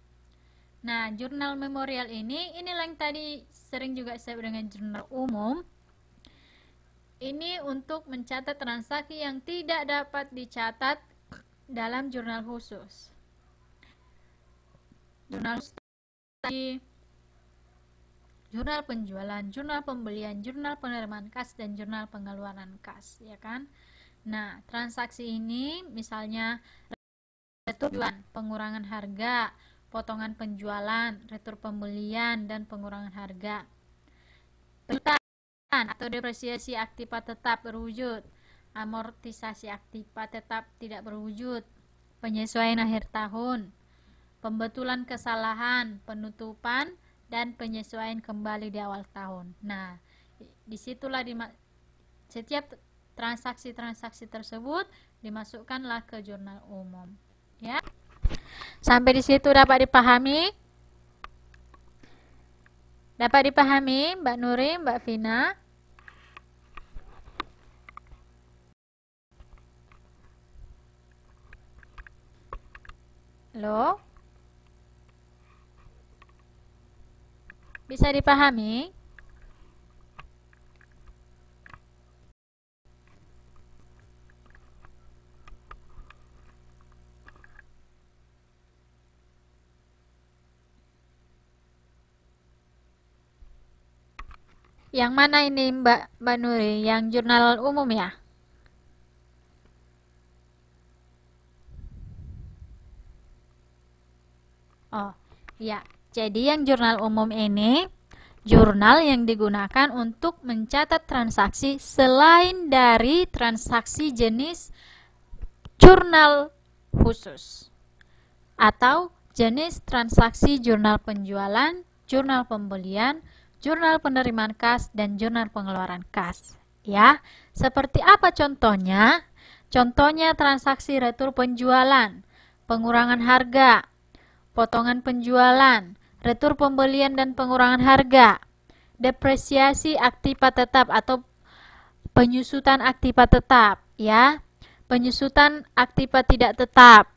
Nah, jurnal memorial inilah yang tadi sering juga saya dengan jurnal umum. Ini untuk mencatat transaksi yang tidak dapat dicatat dalam jurnal khusus. Jurnal penjualan, jurnal pembelian, jurnal penerimaan kas, dan jurnal pengeluaran kas, ya kan? Nah, transaksi ini misalnya retur pengurangan harga, potongan penjualan, retur pembelian, dan pengurangan harga. Penjualan atau depresiasi aktiva tetap berwujud, amortisasi aktiva tetap tidak berwujud, penyesuaian akhir tahun, pembetulan kesalahan, penutupan, dan penyesuaian kembali di awal tahun. Nah, disitulah setiap transaksi-transaksi tersebut dimasukkanlah ke jurnal umum. Ya, sampai di situ dapat dipahami? Dapat dipahami, Mbak Nuri, Mbak Vina? Halo? Bisa dipahami? Yang mana ini Mbak Nuri? Yang jurnal umum ya? Oh, ya. Jadi yang jurnal umum ini jurnal yang digunakan untuk mencatat transaksi selain dari transaksi jenis jurnal khusus atau jenis transaksi jurnal penjualan, jurnal pembelian, jurnal penerimaan kas, dan jurnal pengeluaran kas. Ya, seperti apa contohnya? Contohnya transaksi retur penjualan, pengurangan harga, potongan penjualan, retur pembelian dan pengurangan harga, depresiasi aktiva tetap atau penyusutan aktiva tetap, ya, penyusutan aktiva tidak tetap,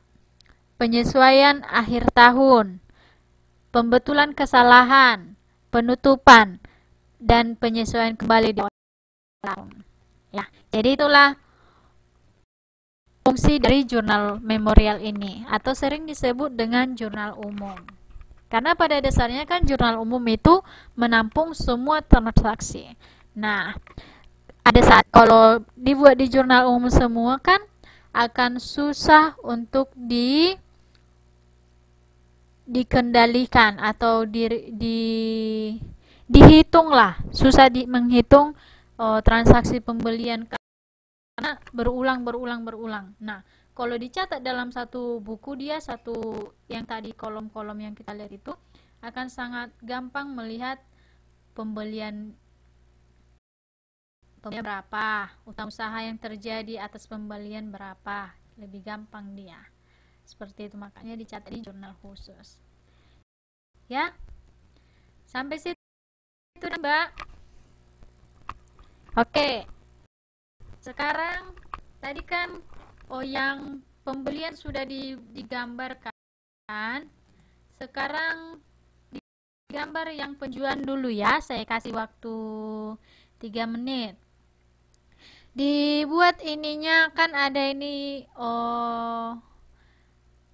penyesuaian akhir tahun, pembetulan kesalahan, penutupan, dan penyesuaian kembali di awal tahun. Ya, jadi itulah fungsi dari jurnal memorial ini, atau sering disebut dengan jurnal umum. Karena pada dasarnya kan jurnal umum itu menampung semua transaksi. Nah, ada saat kalau dibuat di jurnal umum semua kan akan susah untuk dikendalikan atau dihitung lah, susah menghitung transaksi pembelian karena berulang. Nah, kalau dicatat dalam satu buku dia satu yang tadi kolom-kolom yang kita lihat itu akan sangat gampang melihat pembelian berapa, utang usaha yang terjadi atas pembelian berapa, lebih gampang dia. Seperti itu, makanya dicatat di jurnal khusus. Ya. Sampai situ, Mbak. Oke. Sekarang tadi kan yang pembelian sudah digambarkan. Sekarang digambar yang penjualan dulu ya. Saya kasih waktu 3 menit. Dibuat ininya kan ada ini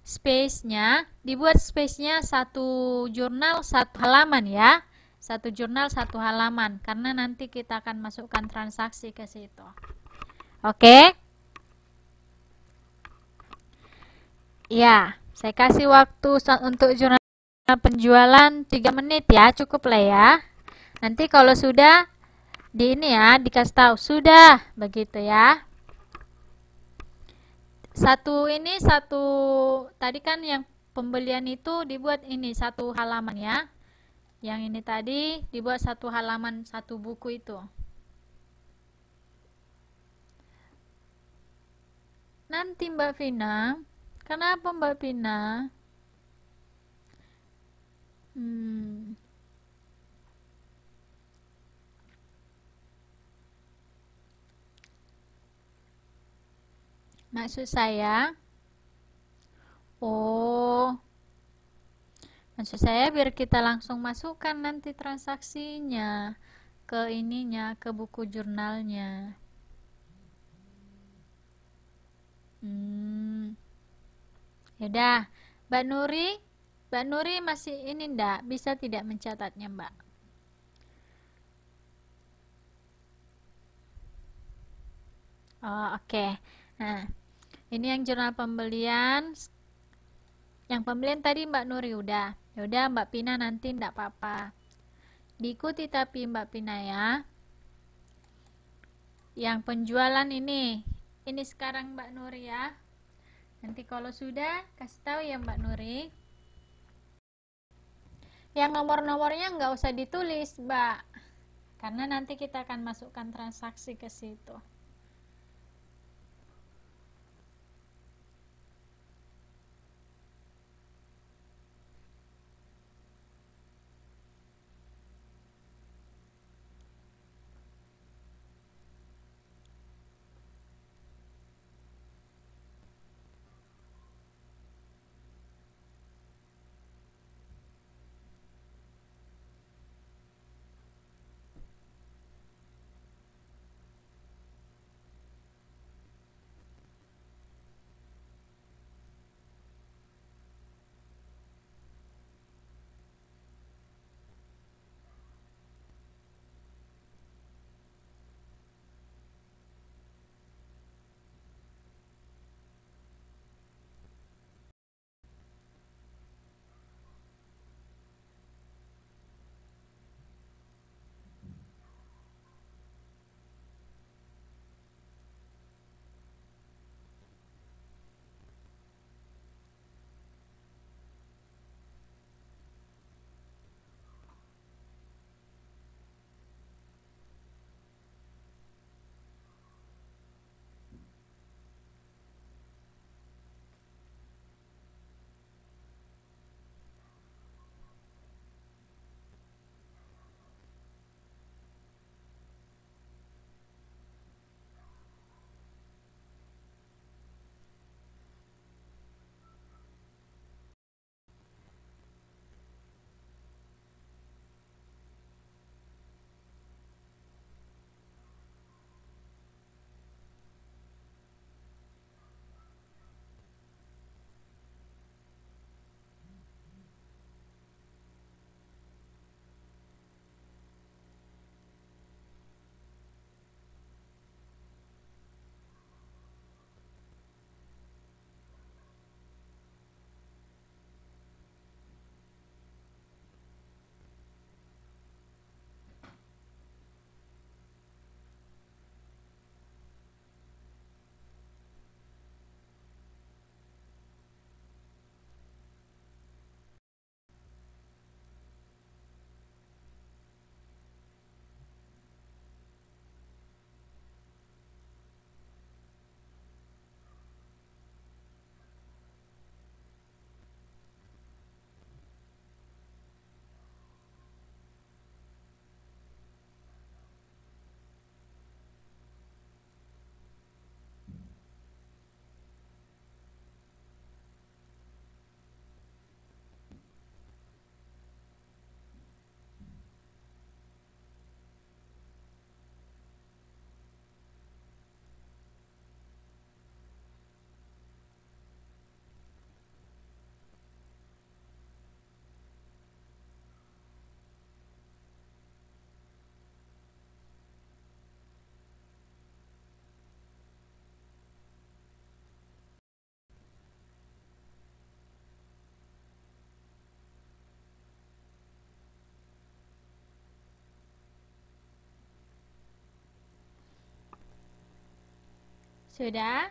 space-nya, dibuat space-nya satu jurnal satu halaman ya. Satu jurnal satu halaman karena nanti kita akan masukkan transaksi ke situ. Oke? Ya, saya kasih waktu untuk jurnal penjualan 3 menit ya, cukup lah ya. Nanti kalau sudah di ini ya, dikasih tahu sudah begitu ya. Satu tadi kan yang pembelian itu dibuat ini satu halaman ya. Yang ini tadi dibuat satu halaman satu buku itu. Nanti Mbak Vina, kenapa Mbak Vina? Maksud saya, maksud saya biar kita langsung masukkan nanti transaksinya ke ininya, ke buku jurnalnya. Yaudah, Mbak Nuri masih ini ndak bisa tidak mencatatnya Mbak? Oh, oke. Nah, ini yang jurnal pembelian. Yang pembelian tadi Mbak Nuri udah. Yaudah Mbak Pina nanti ndak apa-apa. Diikuti tapi Mbak Pina ya. Yang penjualan ini sekarang Mbak Nuri ya. Nanti kalau sudah kasih tahu ya Mbak Nuri. Yang nomor-nomornya nggak usah ditulis Mbak, karena nanti kita akan masukkan transaksi ke situ. Sudah?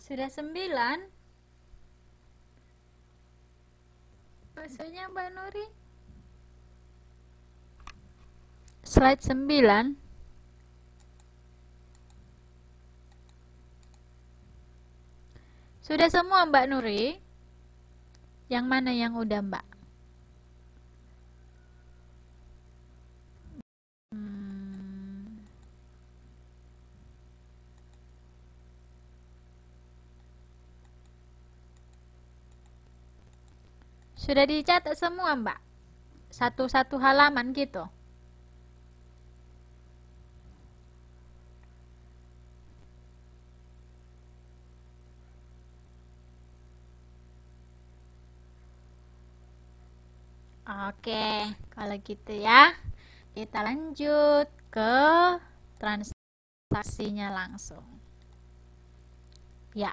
Sudah 9? Maksudnya Mbak Nuri? Slide 9. Sudah semua Mbak Nuri? Yang mana yang udah Mbak? Sudah dicatat semua Mbak? Satu-satu halaman gitu? Oke, kalau gitu ya, kita lanjut ke transaksinya langsung. Ya,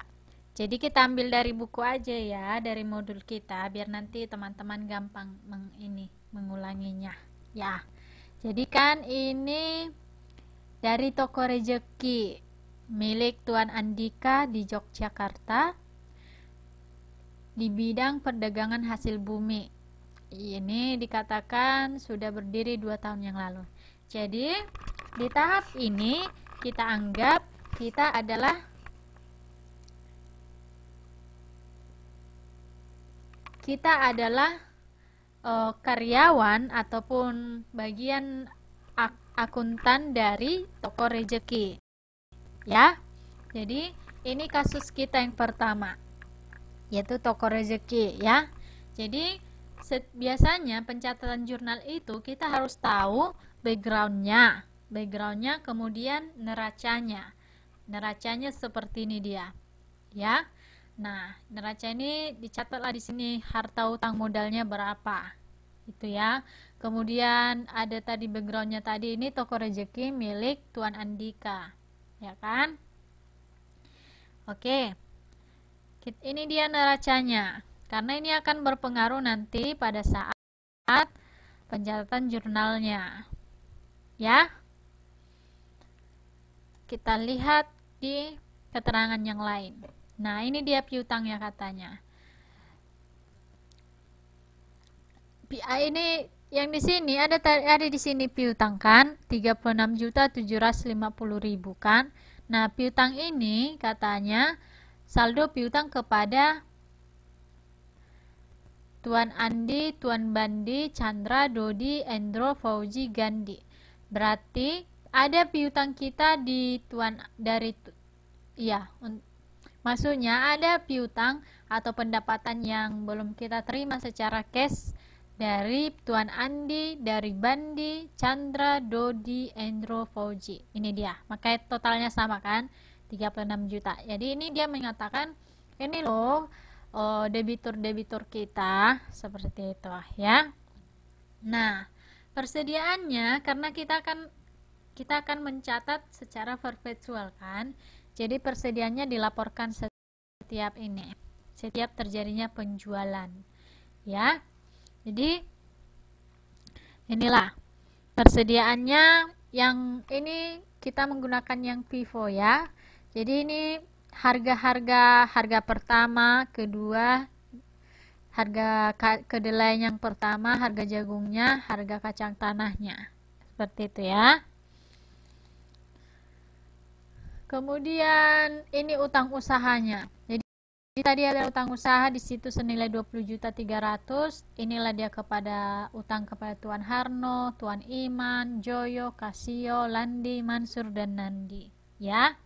jadi kita ambil dari buku aja ya, dari modul kita, biar nanti teman-teman gampang mengulanginya. Ya, jadi kan ini dari toko rejeki milik Tuan Andika di Yogyakarta di bidang perdagangan hasil bumi. Ini dikatakan sudah berdiri 2 tahun yang lalu. Jadi di tahap ini kita anggap kita adalah karyawan ataupun bagian akuntan dari toko rejeki. Ya. Jadi ini kasus kita yang pertama, yaitu toko rejeki ya. Jadi biasanya pencatatan jurnal itu kita harus tahu backgroundnya, kemudian neracanya. Neracanya seperti ini dia, ya. Nah, neraca ini dicatatlah di sini harta utang modalnya berapa, itu ya. Kemudian ada tadi backgroundnya tadi, ini toko rejeki milik Tuan Andika, ya kan? Oke, ini dia neracanya. Karena ini akan berpengaruh nanti pada saat pencatatan jurnalnya. Ya. Kita lihat di keterangan yang lain. Nah, ini dia piutangnya katanya. Ini yang di sini ada di sini piutang kan 36.750.000 kan. Nah, piutang ini katanya saldo piutang kepada Tuan Andi, Tuan Bandi, Chandra, Dodi, Endro, Fauzi, Gandhi. Berarti ada piutang kita di maksudnya ada piutang atau pendapatan yang belum kita terima secara cash dari Tuan Andi, dari Bandi, Chandra, Dodi, Endro, Fauzi. Ini dia. Makanya totalnya sama kan? 36 juta. Jadi ini dia mengatakan ini loh debitur kita seperti itu ya. Nah, persediaannya karena kita akan mencatat secara perpetual kan. Jadi persediaannya dilaporkan setiap terjadinya penjualan. Ya. Jadi inilah persediaannya, yang ini kita menggunakan yang FIFO ya. Jadi ini harga pertama, kedua, harga kedelai yang pertama, harga jagungnya, harga kacang tanahnya. Seperti itu ya. Kemudian ini utang usahanya. Jadi tadi ada utang usaha di situ senilai 20.300.000. Inilah dia utang kepada Tuan Harno, Tuan Iman, Joyo, Kasio, Landi, Mansur dan Nandi. Ya.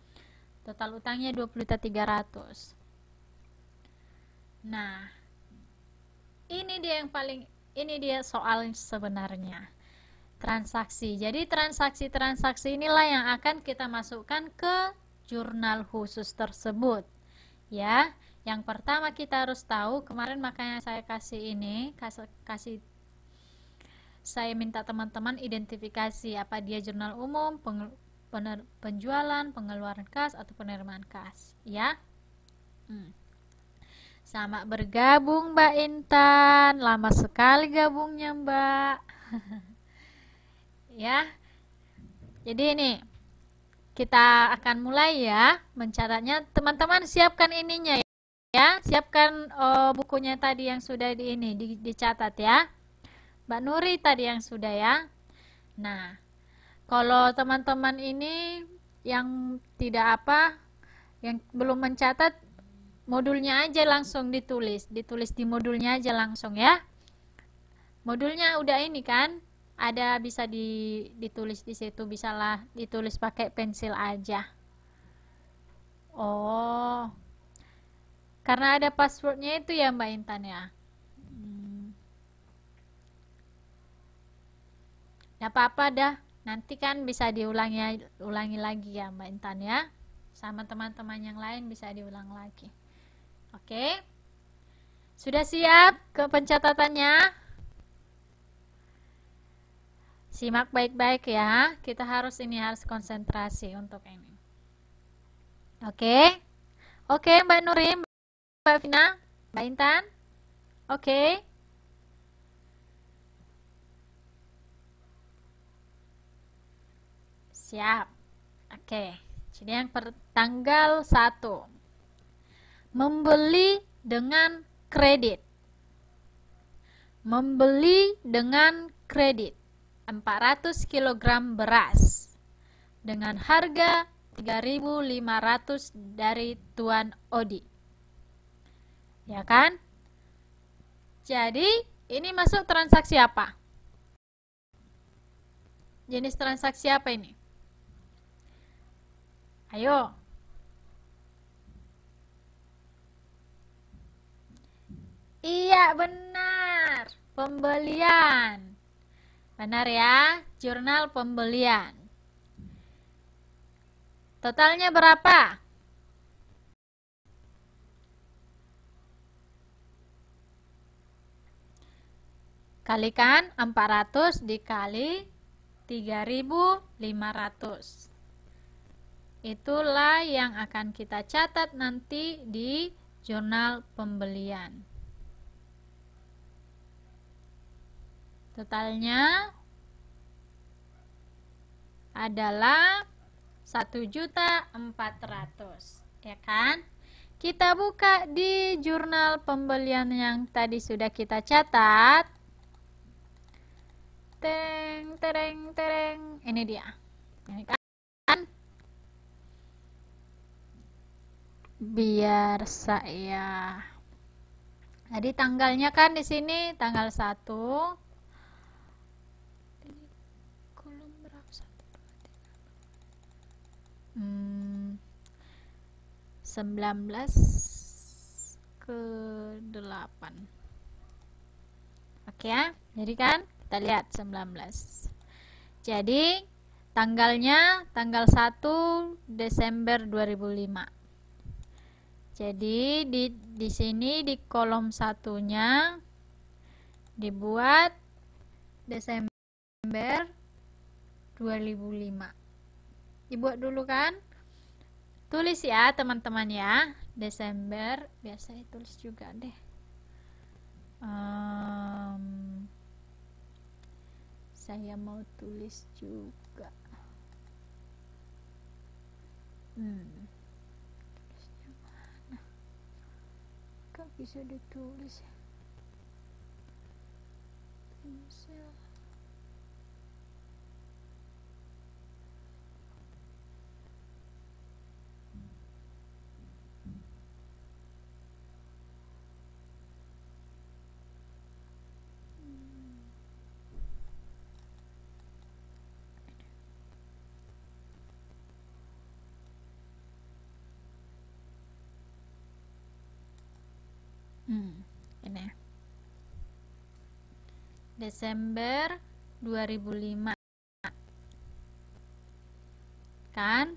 Total utangnya 20.300.000. Nah, ini dia soal sebenarnya. Transaksi. Jadi transaksi-transaksi inilah yang akan kita masukkan ke jurnal khusus tersebut. Ya, yang pertama kita harus tahu, kemarin makanya saya kasih ini, saya minta teman-teman identifikasi apa dia jurnal umum, penjualan, pengeluaran kas, atau penerimaan kas, ya. Sama bergabung Mbak Intan, lama sekali gabungnya Mbak. Ya, jadi ini kita akan mulai ya mencatatnya. Teman-teman siapkan ininya ya, siapkan bukunya tadi yang sudah dicatat ya. Mbak Nuri tadi yang sudah ya. Nah, kalau teman-teman ini yang tidak yang belum mencatat, modulnya aja langsung ditulis di modulnya aja langsung ya. Modulnya udah ini kan, ada bisa ditulis di situ, bisalah ditulis pakai pensil aja. Oh, karena ada passwordnya itu ya Mbak Intan ya. Gak apa-apa dah, nanti kan bisa ulangi lagi ya Mbak Intan ya, sama teman-teman yang lain bisa diulang lagi. Oke, sudah siap ke pencatatannya? Simak baik-baik ya, kita harus konsentrasi untuk ini. Oke, Mbak Nuri, Mbak Vina, Mbak Intan. Oke. Siap. Oke. Jadi yang tanggal 1. Membeli dengan kredit. Membeli dengan kredit 400 kg beras dengan harga 3.500 dari Tuan Odi. Ya kan? Jadi, ini masuk transaksi apa? Jenis transaksi apa ini? Ayo. Iya, benar. Pembelian. Benar ya, jurnal pembelian. Totalnya berapa? Kalikan 400 dikali 3.500. Itulah yang akan kita catat nanti di jurnal pembelian. Totalnya adalah 1.400.000, ya kan? Kita buka di jurnal pembelian yang tadi sudah kita catat. Tereng, tereng, tereng. Ini dia. Ini kan? Biar saya. Jadi tanggalnya kan di sini tanggal 1. 19/8. Oke ya, jadi kan kita lihat 19. Jadi tanggalnya tanggal 1 Desember 2005. Jadi di sini di kolom satunya dibuat Desember 2005. Dibuat dulu kan? Tulis ya teman-teman ya, Desember, biasanya tulis juga deh. Saya mau tulis juga. Tulisnya mana? Gak bisa ditulis ya. Pensil. Ini Desember 2005 kan,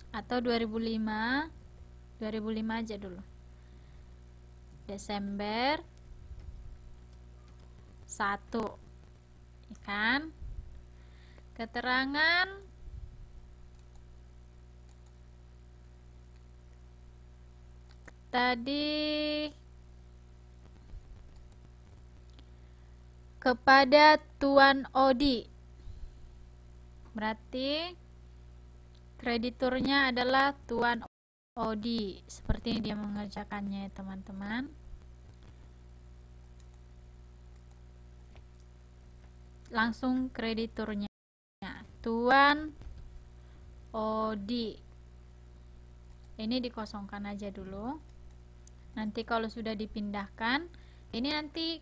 atau 2005 2005 aja dulu. Desember 1, ya kan? Keterangan tadi kepada Tuan Odi, berarti krediturnya adalah Tuan Odi. Seperti ini dia mengerjakannya, teman-teman. Langsung krediturnya Tuan Odi. Ini dikosongkan aja dulu. Nanti kalau sudah dipindahkan, ini nanti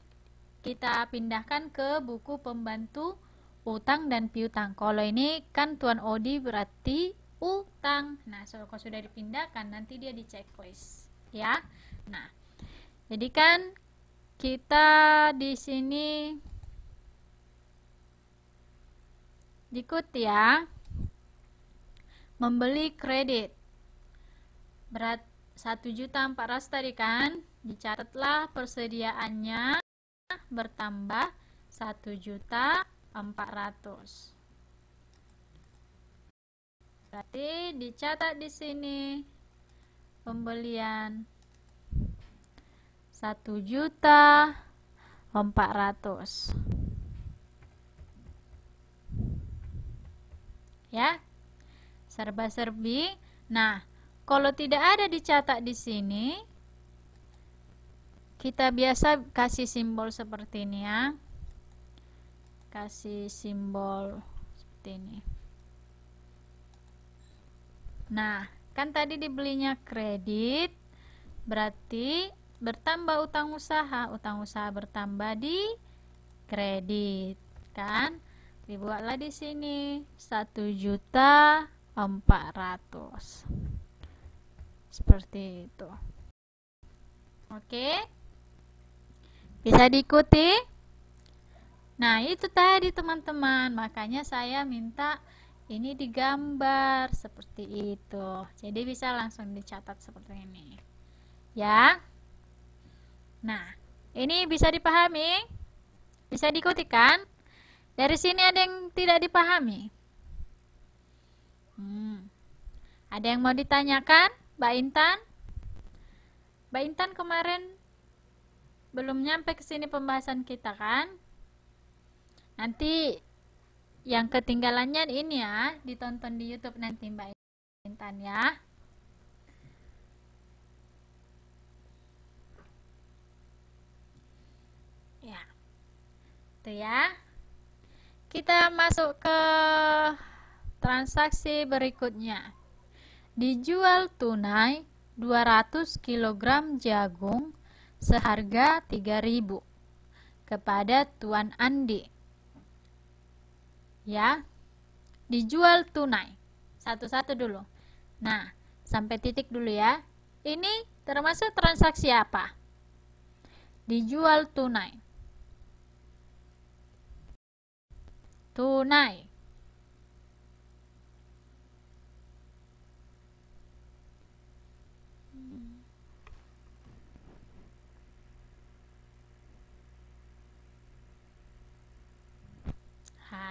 kita pindahkan ke buku pembantu utang dan piutang. Kalau ini kan Tuan Odi berarti utang. Nah, kalau sudah dipindahkan nanti dia di checklist, ya. Nah, jadi kan kita di sini diikuti ya. Membeli kredit. Berat 1.400.000 tadi kan, dicatatlah persediaannya bertambah 1.400.000. Berarti dicatat di sini pembelian 1.400.000. Ya. Serba-serbi. Nah, kalau tidak ada dicatat di sini, kita biasa kasih simbol seperti ini ya. Kasih simbol seperti ini. Nah, kan tadi dibelinya kredit, berarti bertambah utang usaha bertambah di kredit, kan? Dibuatlah di sini 1.400.000. Seperti itu. Oke. Bisa diikuti? Nah, itu tadi teman-teman. Makanya saya minta ini digambar seperti itu. Jadi bisa langsung dicatat seperti ini. Ya. Nah, ini bisa dipahami? Bisa diikuti kan? Dari sini ada yang tidak dipahami? Ada yang mau ditanyakan, Mbak Intan? Mbak Intan kemarin belum nyampe ke sini pembahasan kita kan? Nanti yang ketinggalannya ini ya, ditonton di YouTube nanti Mbak Intan ya. Ya. Itu ya. Kita masuk ke transaksi berikutnya. Dijual tunai 200 kg jagung seharga 3.000 kepada Tuan Andi. Ya. Dijual tunai. Satu-satu dulu. Nah, sampai titik dulu ya. Ini termasuk transaksi apa? Dijual tunai. Tunai.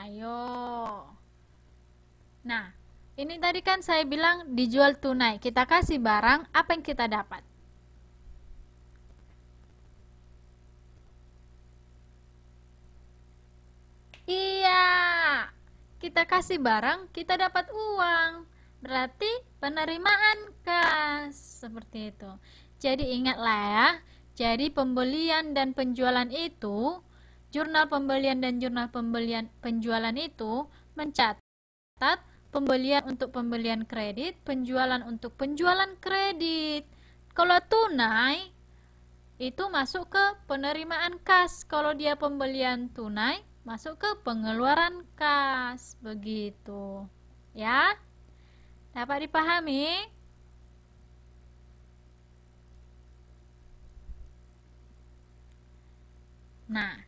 Ayo. Nah, ini tadi kan saya bilang dijual tunai. Kita kasih barang, apa yang kita dapat? Iya. Kita kasih barang, kita dapat uang. Berarti penerimaan kas. Seperti itu. Jadi ingatlah ya. Jadi pembelian dan penjualan itu, jurnal pembelian dan jurnal penjualan itu mencatat pembelian untuk pembelian kredit, penjualan untuk penjualan kredit. Kalau tunai itu masuk ke penerimaan kas. Kalau dia pembelian tunai masuk ke pengeluaran kas. Begitu. Ya. Dapat dipahami? Nah,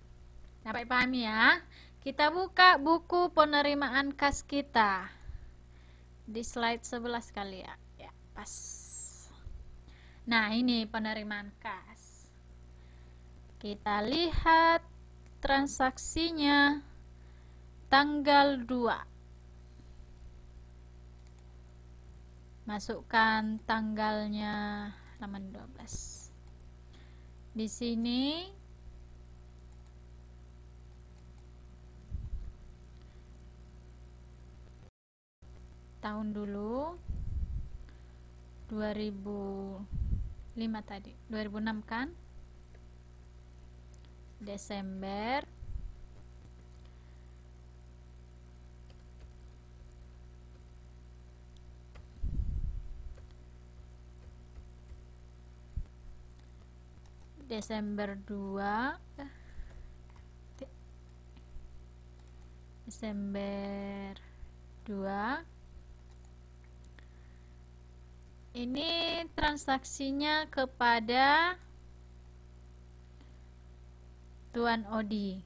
dapat dipahami ya. Kita buka buku penerimaan kas kita. Di slide 11 kali ya. Ya, pas. Nah, ini penerimaan kas. Kita lihat transaksinya tanggal 2. Masukkan tanggalnya halaman 12. Di sini tahun dulu 2005 tadi, 2006 kan? Desember Desember 2 Desember 2 ini transaksinya kepada Tuan Odi,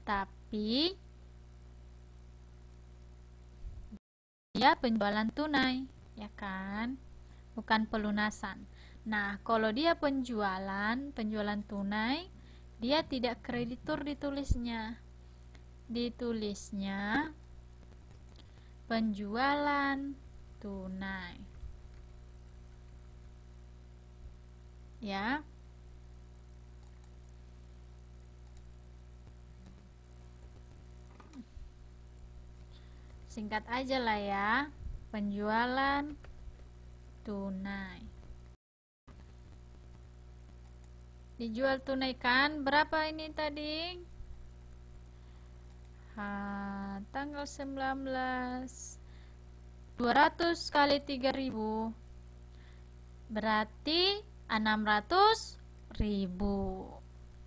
tapi dia penjualan tunai, ya kan, bukan pelunasan. Nah, kalau dia penjualan tunai, dia tidak kreditur ditulisnya penjualan tunai, ya. Singkat aja lah ya, penjualan tunai. Dijual tunai kan, berapa ini tadi? Tanggal 19, 200 kali 3.000 berarti 600.000.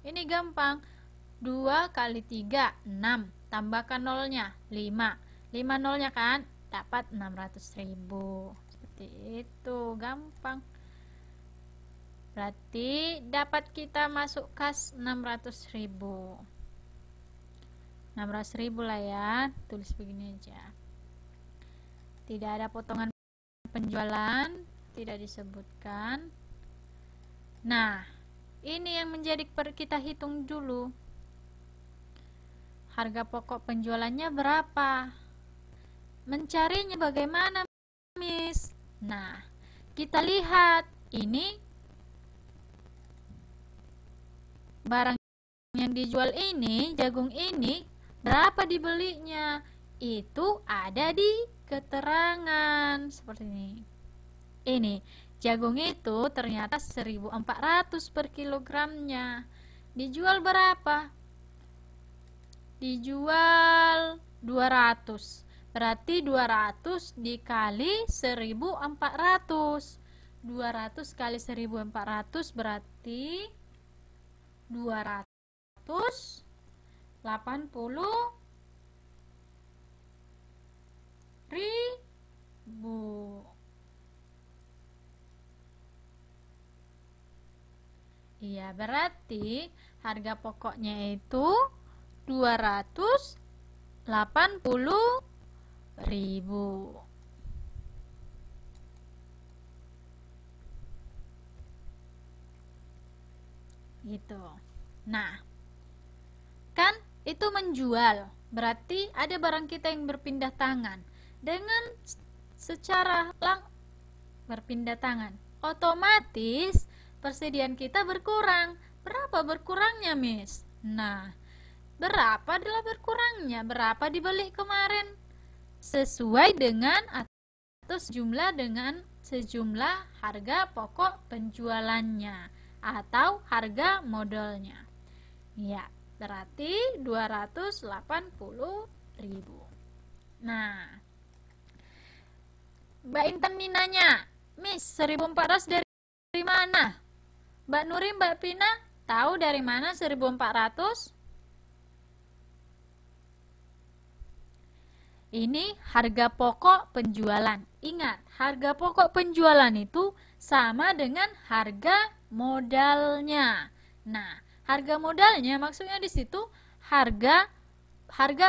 Ini gampang, 2 kali 3 6, tambahkan nolnya 5 nolnya kan, dapat 600.000. Seperti itu, gampang. Berarti dapat kita masuk kas 600.000 lah ya, tulis begini aja. Tidak ada potongan penjualan, tidak disebutkan. Nah, ini yang menjadi kita hitung dulu. Harga pokok penjualannya berapa? Mencarinya bagaimana, Miss? Nah, kita lihat ini barang yang dijual ini, jagung ini, berapa dibelinya? Itu ada di keterangan seperti ini. Ini jagung itu ternyata 1.400 per kilogramnya. Dijual berapa? Dijual 200. Berarti 200 dikali 1.400. 200 kali 1.400 berarti 280.000. Iya, berarti harga pokoknya itu 280.000. Gitu. Nah, kan itu menjual, berarti ada barang kita yang berpindah tangan. Dengan secara berpindah tangan, otomatis persediaan kita berkurang. Berapa berkurangnya, Miss? Nah, berapa adalah berkurangnya? Berapa dibeli kemarin? Sesuai dengan atau sejumlah dengan sejumlah harga pokok penjualannya atau harga modalnya. Ya, berarti 280.000. Nah, Mbak Intan nih nanya, Miss, 1.400 dari mana? Mbak Nuri, Mbak Pina, tahu dari mana 1.400? Ini harga pokok penjualan. Ingat, harga pokok penjualan itu sama dengan harga modalnya. Nah, harga modalnya maksudnya di situ harga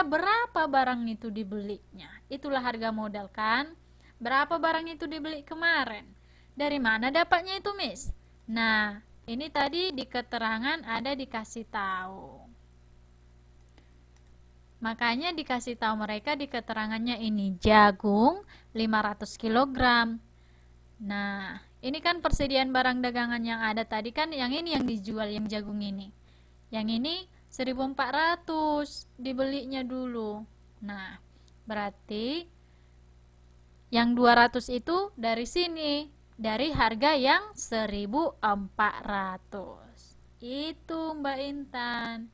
berapa barang itu dibelinya. Itulah harga modal kan? Berapa barang itu dibeli kemarin? Dari mana dapatnya itu, Miss? Nah, ini tadi di keterangan ada dikasih tahu. Makanya dikasih tahu mereka di keterangannya ini jagung 500 kg. Nah, ini kan persediaan barang dagangan yang ada tadi kan yang ini yang dijual yang jagung ini. Yang ini 1.400 dibelinya dulu. Nah, berarti yang 200 itu dari sini, dari harga yang 1.400. Itu Mbak Intan.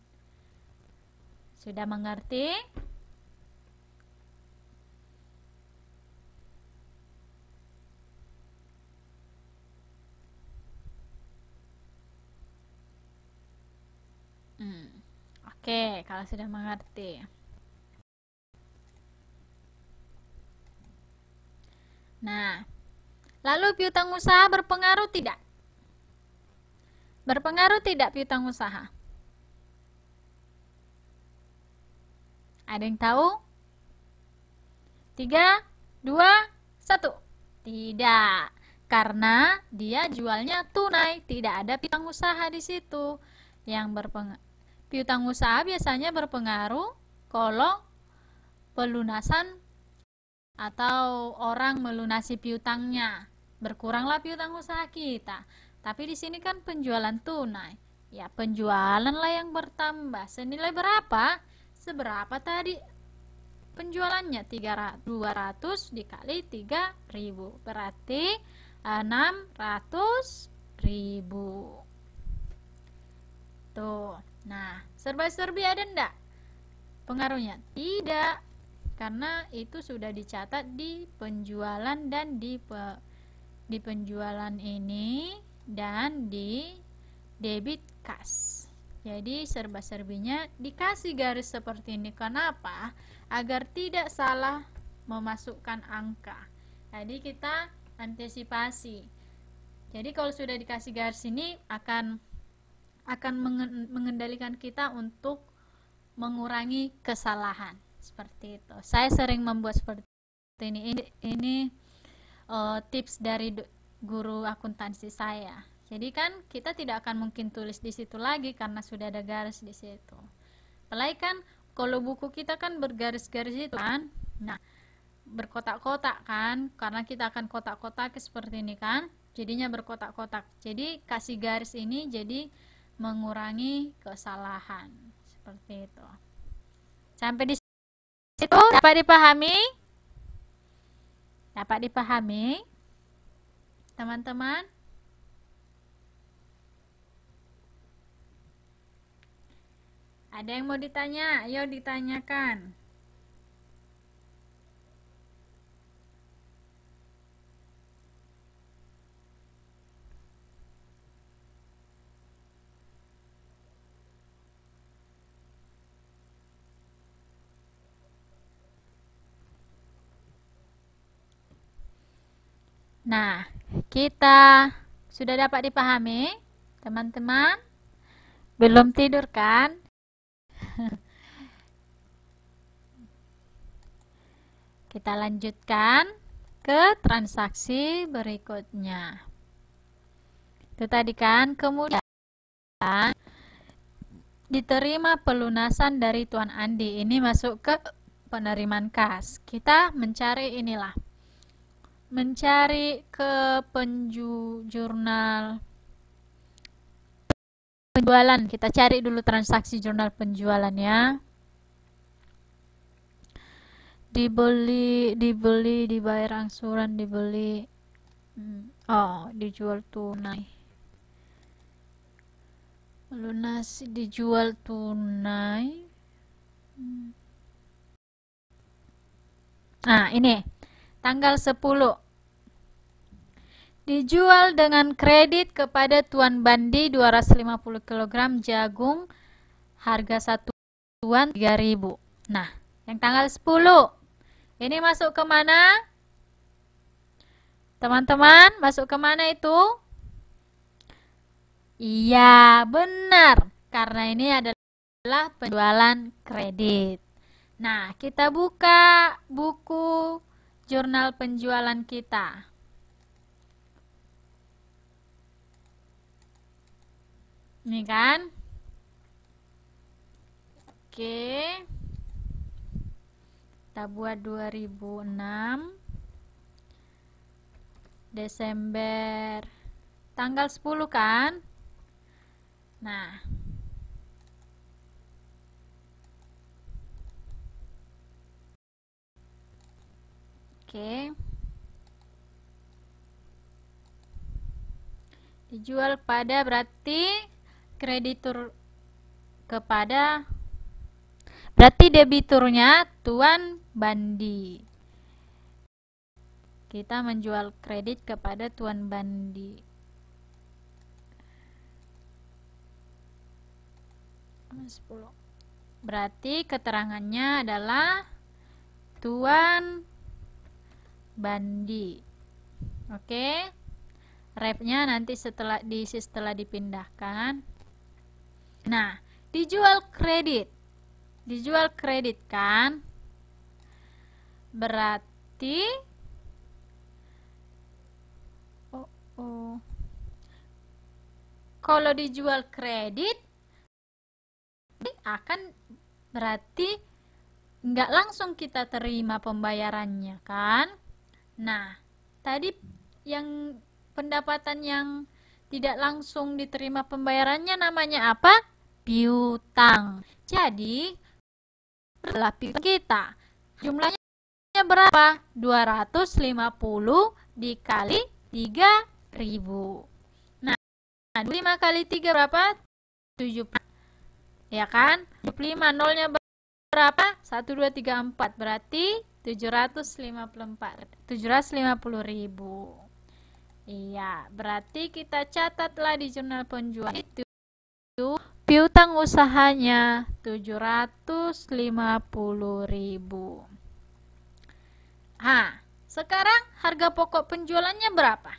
Sudah mengerti? Oke, kalau sudah mengerti. Nah, lalu piutang usaha berpengaruh tidak? Berpengaruh tidak piutang usaha? Ada yang tahu? 3, 2, 1. Tidak, karena dia jualnya tunai, tidak ada piutang usaha di situ. Piutang usaha biasanya berpengaruh kalau pelunasan atau orang melunasi piutangnya. Berkuranglah piutang usaha kita. Tapi di sini kan penjualan tunai. Ya, penjualan lah yang bertambah. Senilai berapa? Seberapa tadi penjualannya? 200 dikali 3.000 berarti 600.000. Tuh. Nah, serba-serbi ada enggak pengaruhnya? Tidak, karena itu sudah dicatat di penjualan dan di penjualan ini dan di debit kas. Jadi serba-serbinya dikasih garis seperti ini. Kenapa? Agar tidak salah memasukkan angka. Jadi kita antisipasi. Jadi kalau sudah dikasih garis ini akan mengendalikan kita untuk mengurangi kesalahan. Seperti itu. Saya sering membuat seperti ini. Ini tips dari guru akuntansi saya. Jadi kan kita tidak akan mungkin tulis di situ lagi karena sudah ada garis di situ. Apalagi kan kalau buku kita kan bergaris-garis itu kan. Nah, berkotak-kotak kan, karena kita akan kotak-kotak seperti ini kan. Jadinya berkotak-kotak. Jadi kasih garis ini jadi mengurangi kesalahan. Seperti itu. Sampai di situ dapat dipahami? Dapat dipahami? Teman-teman? Ada yang mau ditanya? Ayo ditanyakan. Nah, kita sudah dapat dipahami, teman-teman? Belum tidur kan? Kita lanjutkan ke transaksi berikutnya. Itu tadi kan, kemudian diterima pelunasan dari Tuan Andi. Ini masuk ke penerimaan kas. Kita mencari inilah. Mencari ke jurnal penjualan. Kita cari dulu transaksi jurnal penjualannya. Dibeli, dibayar angsuran, dibeli. Dijual tunai. Lunasi, dijual tunai. Nah, ini tanggal 10. Dijual dengan kredit kepada Tuan Bandi 250 kg jagung harga satuan 3.000. Nah, yang tanggal 10. Ini masuk ke mana? Teman-teman, masuk ke mana itu? Iya, benar. Karena ini adalah penjualan kredit. Nah, kita buka buku jurnal penjualan kita. Ini kan? Oke. Kita buat 2006 Desember tanggal 10 kan? Nah, oke. Dijual pada berarti kreditur kepada berarti debiturnya Tuan Bandi. Kita menjual kredit kepada Tuan Bandi. 10. Berarti keterangannya adalah Tuan Bandi. Oke. Repnya nanti setelah dipindahkan. Nah, dijual kredit. Dijual kredit kan? Berarti kalau dijual kredit akan berarti nggak langsung kita terima pembayarannya kan? Nah, tadi yang pendapatan yang tidak langsung diterima pembayarannya namanya apa? Piutang. Jadi adalah piutang kita. Jumlahnya berapa? 250 dikali 3.000. Nah, 25 kali 3 berapa? 70. Ya kan? 75 nolnya berapa? 1 2 3 4 berarti 750.000. Iya, berarti kita catatlah di jurnal penjual itu piutang usahanya 750.000. Sekarang harga pokok penjualannya berapa?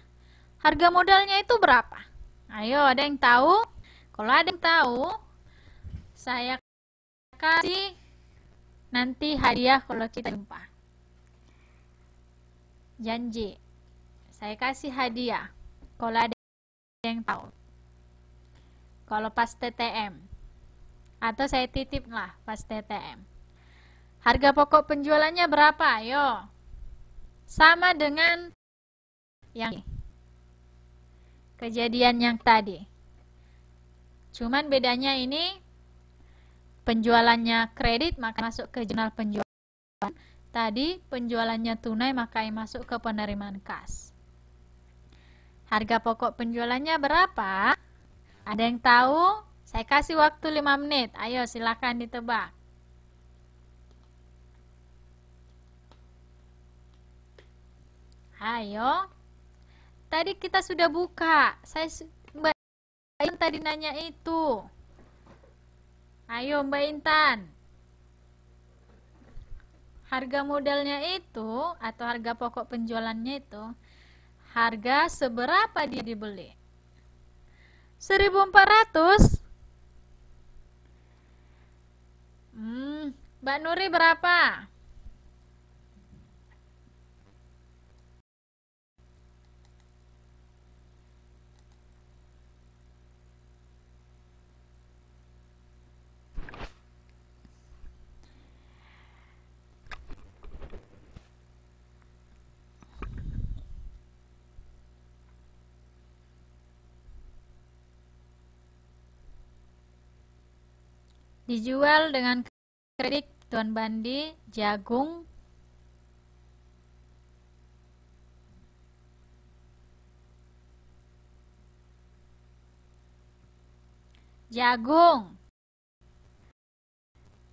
Harga modalnya itu berapa? Ayo, ada yang tahu? Kalau ada yang tahu, saya kasih nanti hadiah kalau kita jumpa. Janji. Saya kasih hadiah kalau ada yang tahu. Kalau pas TTM. Atau saya titip lah pas TTM. Harga pokok penjualannya berapa? Ayo. Sama dengan yang kejadian yang tadi. Cuman bedanya ini penjualannya kredit maka masuk ke jurnal penjualan. Tadi penjualannya tunai maka masuk ke penerimaan kas. Harga pokok penjualannya berapa? Ada yang tahu? Saya kasih waktu 5 menit. Ayo silakan ditebak. Ayo. Tadi kita sudah buka. Mbak Intan tadi nanya itu. Ayo Mbak Intan. Harga modalnya itu atau harga pokok penjualannya itu harga seberapa dia dibeli? 1.400. Mbak Nuri berapa? Dijual dengan kredit Tuan Bandi jagung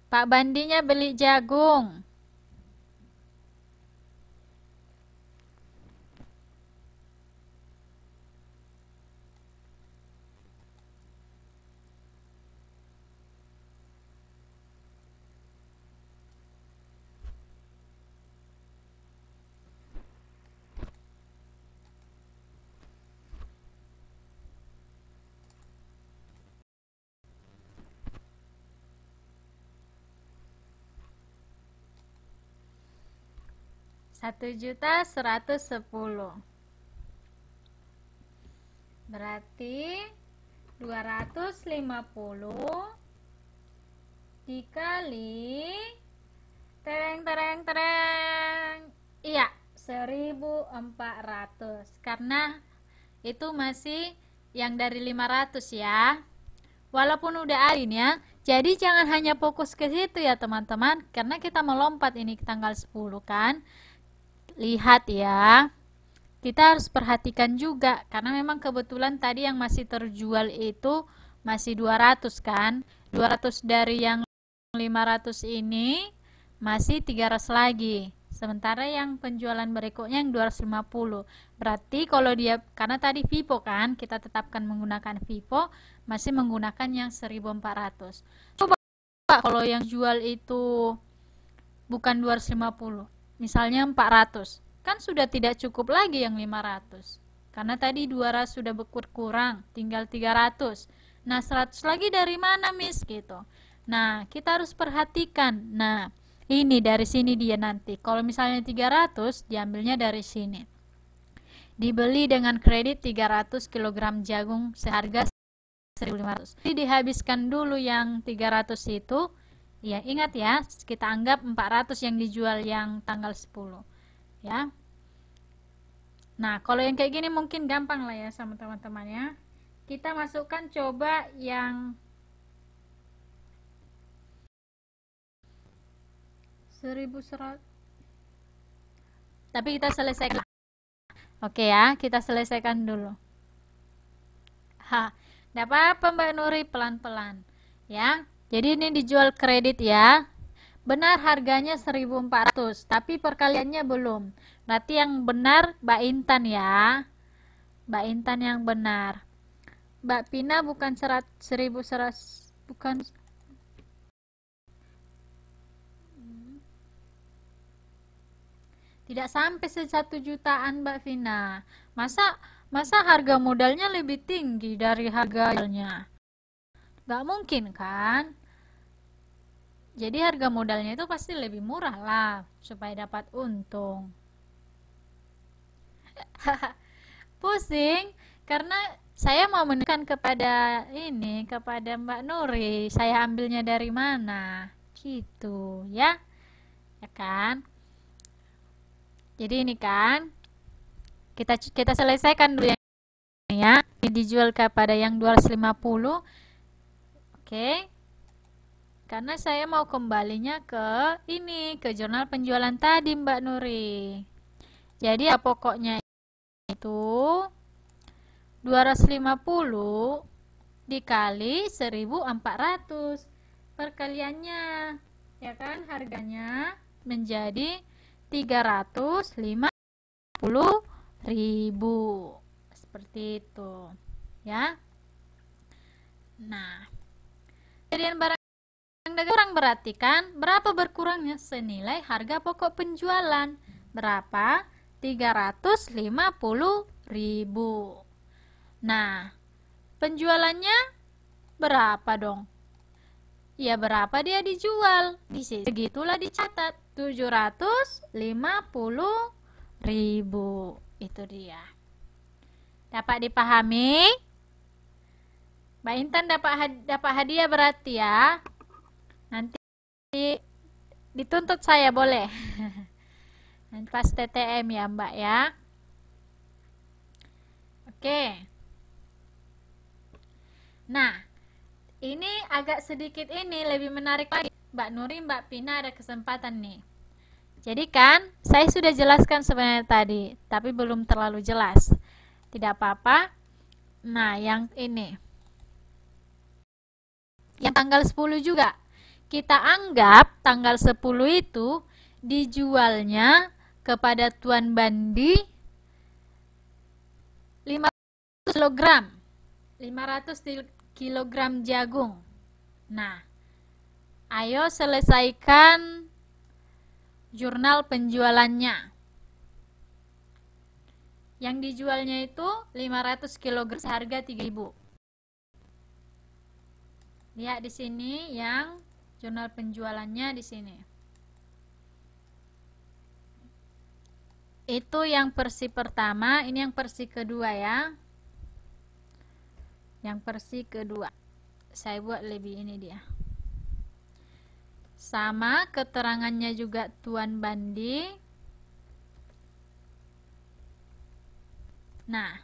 Pak Bandinya beli jagung. Rp1.110.000. Berarti 250 dikali tereng. Iya, 1400. Karena itu masih yang dari 500 ya. Walaupun udah ada ini ya. Jadi jangan hanya fokus ke situ ya teman-teman, karena kita melompat ini ke tanggal 10 kan. Lihat ya. Kita harus perhatikan juga karena memang kebetulan tadi yang masih terjual itu masih 200 kan. 200 dari yang 500 ini masih 300 lagi. Sementara yang penjualan berikutnya yang 250. Berarti kalau dia, karena tadi FIFO kan, kita tetapkan menggunakan FIFO, masih menggunakan yang 1400. Coba kalau yang jual itu bukan 250, misalnya 400, kan sudah tidak cukup lagi yang 500. Karena tadi 200 sudah berkurang, tinggal 300. Nah, 100 lagi dari mana, Miss? Gitu. Nah, kita harus perhatikan. Nah, ini dari sini dia nanti. Kalau misalnya 300, diambilnya dari sini. Dibeli dengan kredit 300 kg jagung seharga 1.500. Jadi dihabiskan dulu yang 300 itu. Ya, ingat ya, kita anggap 400 yang dijual yang tanggal 10. Ya. Nah, kalau yang kayak gini mungkin gampang lah ya sama teman-teman ya. Kita masukkan coba yang 1100. Tapi kita selesaikan. Oke ya, kita selesaikan dulu. Tidak apa-apa Mbak Nuri, pelan-pelan. Ya, jadi ini dijual kredit ya. Benar harganya 1.400, tapi perkaliannya belum. Berarti yang benar Mbak Intan ya. Mbak Intan yang benar. Mbak Pina bukan 1.100, bukan. Tidak sampai 1 jutaan Mbak Vina. Masa harga modalnya lebih tinggi dari harga jualnya? Gak mungkin kan? Jadi harga modalnya itu pasti lebih murah lah supaya dapat untung. Pusing karena saya mau menunjukkan kepada ini, kepada Mbak Nuri, saya ambilnya dari mana? Gitu ya. Ya kan? Jadi ini kan kita selesaikan dulu ya. Ini dijual kepada yang 250. Oke. Karena saya mau kembalinya ke ini, ke jurnal penjualan tadi Mbak Nuri. Jadi ya pokoknya itu 250 dikali 1.400. Perkaliannya ya kan harganya menjadi 350.000. Seperti itu ya. Nah, kejadian barang dagang kurang berarti kan berapa berkurangnya? Senilai harga pokok penjualan. Berapa? 350.000. Nah, penjualannya berapa dong? Ya berapa dia dijual? Di sini segitulah dicatat. 750.000. Itu dia. Dapat dipahami? Mbak Intan dapat hadiah berarti ya. Nanti dituntut saya boleh. Nanti pas TTM ya Mbak ya. Oke. Nah, ini agak sedikit ini lebih menarik lagi. Mbak Nuri, Mbak Pina ada kesempatan nih. Jadi kan, saya sudah jelaskan sebenarnya tadi, tapi belum terlalu jelas. Tidak apa-apa. Nah, yang ini. Yang tanggal 10 juga. Kita anggap tanggal 10 itu dijualnya kepada Tuan Bandi 500 kg. 500 kg jagung. Nah, ayo selesaikan jurnal penjualannya. Yang dijualnya itu 500 kg seharga 3.000. Lihat di sini yang jurnal penjualannya di sini. Itu yang versi pertama, ini yang versi kedua ya. Yang versi kedua. Saya buat lebih ini dia. Sama keterangannya juga Tuan Bandi. Nah,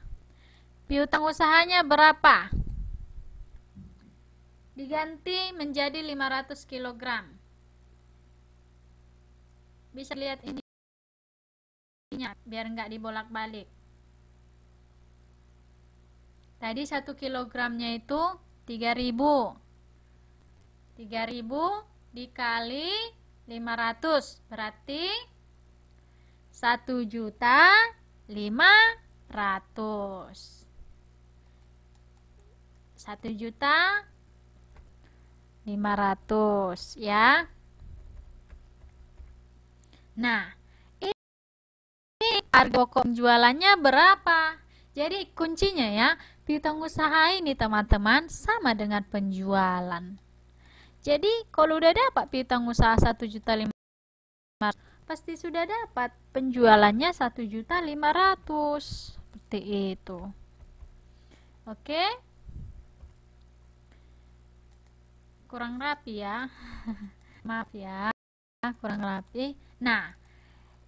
piutang usahanya berapa? Diganti menjadi 500 kg. Bisa lihat ini biar nggak dibolak-balik. Tadi 1 kilogramnya itu 3.000. 3.000 dikali 500 berarti 1.500.000. 1.500.000 ya. Nah, ini harga pokok penjualannya berapa? Jadi kuncinya ya, piutang usaha ini teman-teman sama dengan penjualan. Jadi kalau udah dapat piutang usaha 1.500.000, pasti sudah dapat penjualannya 1.500.000. Seperti itu. Oke? Kurang rapi ya. Maaf ya, kurang rapi. Nah,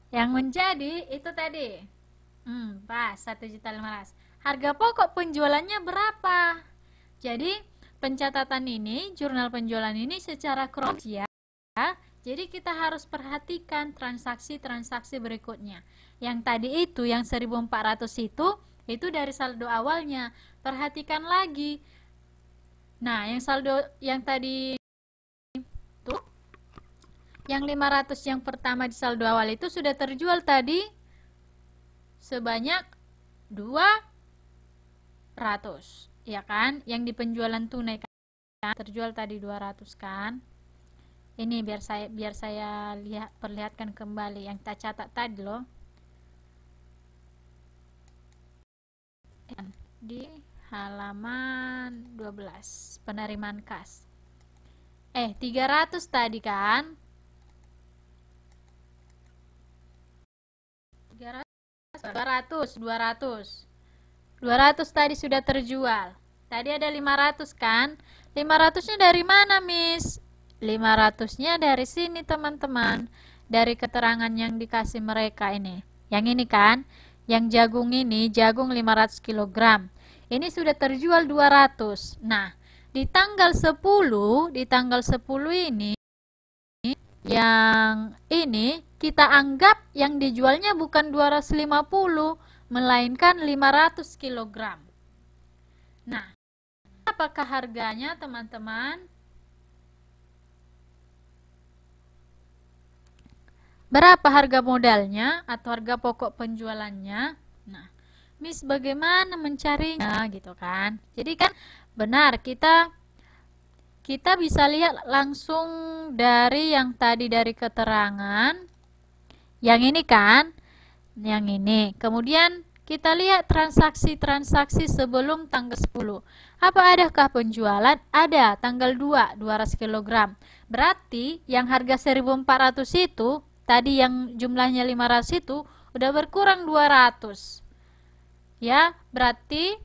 yang menjadi itu tadi pas 1.500.000. Harga pokok penjualannya berapa? Jadi pencatatan ini, jurnal penjualan ini secara kronologis ya. Jadi kita harus perhatikan transaksi-transaksi berikutnya. Yang tadi itu, yang 1.400 itu dari saldo awalnya. Perhatikan lagi. Nah, yang saldo yang tadi itu, yang 500 yang pertama di saldo awal itu sudah terjual tadi sebanyak 200, ya kan? Yang di penjualan tunai kan terjual tadi 200 kan? Ini biar saya perlihatkan kembali yang kita catat tadi loh. Di halaman 12 penerimaan kas. 300 tadi kan? 200 tadi sudah terjual. Tadi ada 500 kan? 500-nya dari mana, Miss? 500-nya dari sini, teman-teman. Dari keterangan yang dikasih mereka ini. Yang ini kan? Yang jagung ini, jagung 500 kg. Ini sudah terjual 200. Nah, di tanggal 10 ini, yang ini kita anggap yang dijualnya bukan 250, melainkan 500 kg. Nah, apakah harganya, teman-teman? Berapa harga modalnya atau harga pokok penjualannya? Nah, Miss bagaimana mencarinya gitu kan? Jadi kan benar kita bisa lihat langsung dari yang tadi dari keterangan. Yang ini kan? Yang ini. Kemudian kita lihat transaksi-transaksi sebelum tanggal 10. Apa adakah penjualan? Ada, tanggal 2, 200 kg. Berarti yang harga 1.400 itu, tadi yang jumlahnya 500 itu, udah berkurang 200. Ya, berarti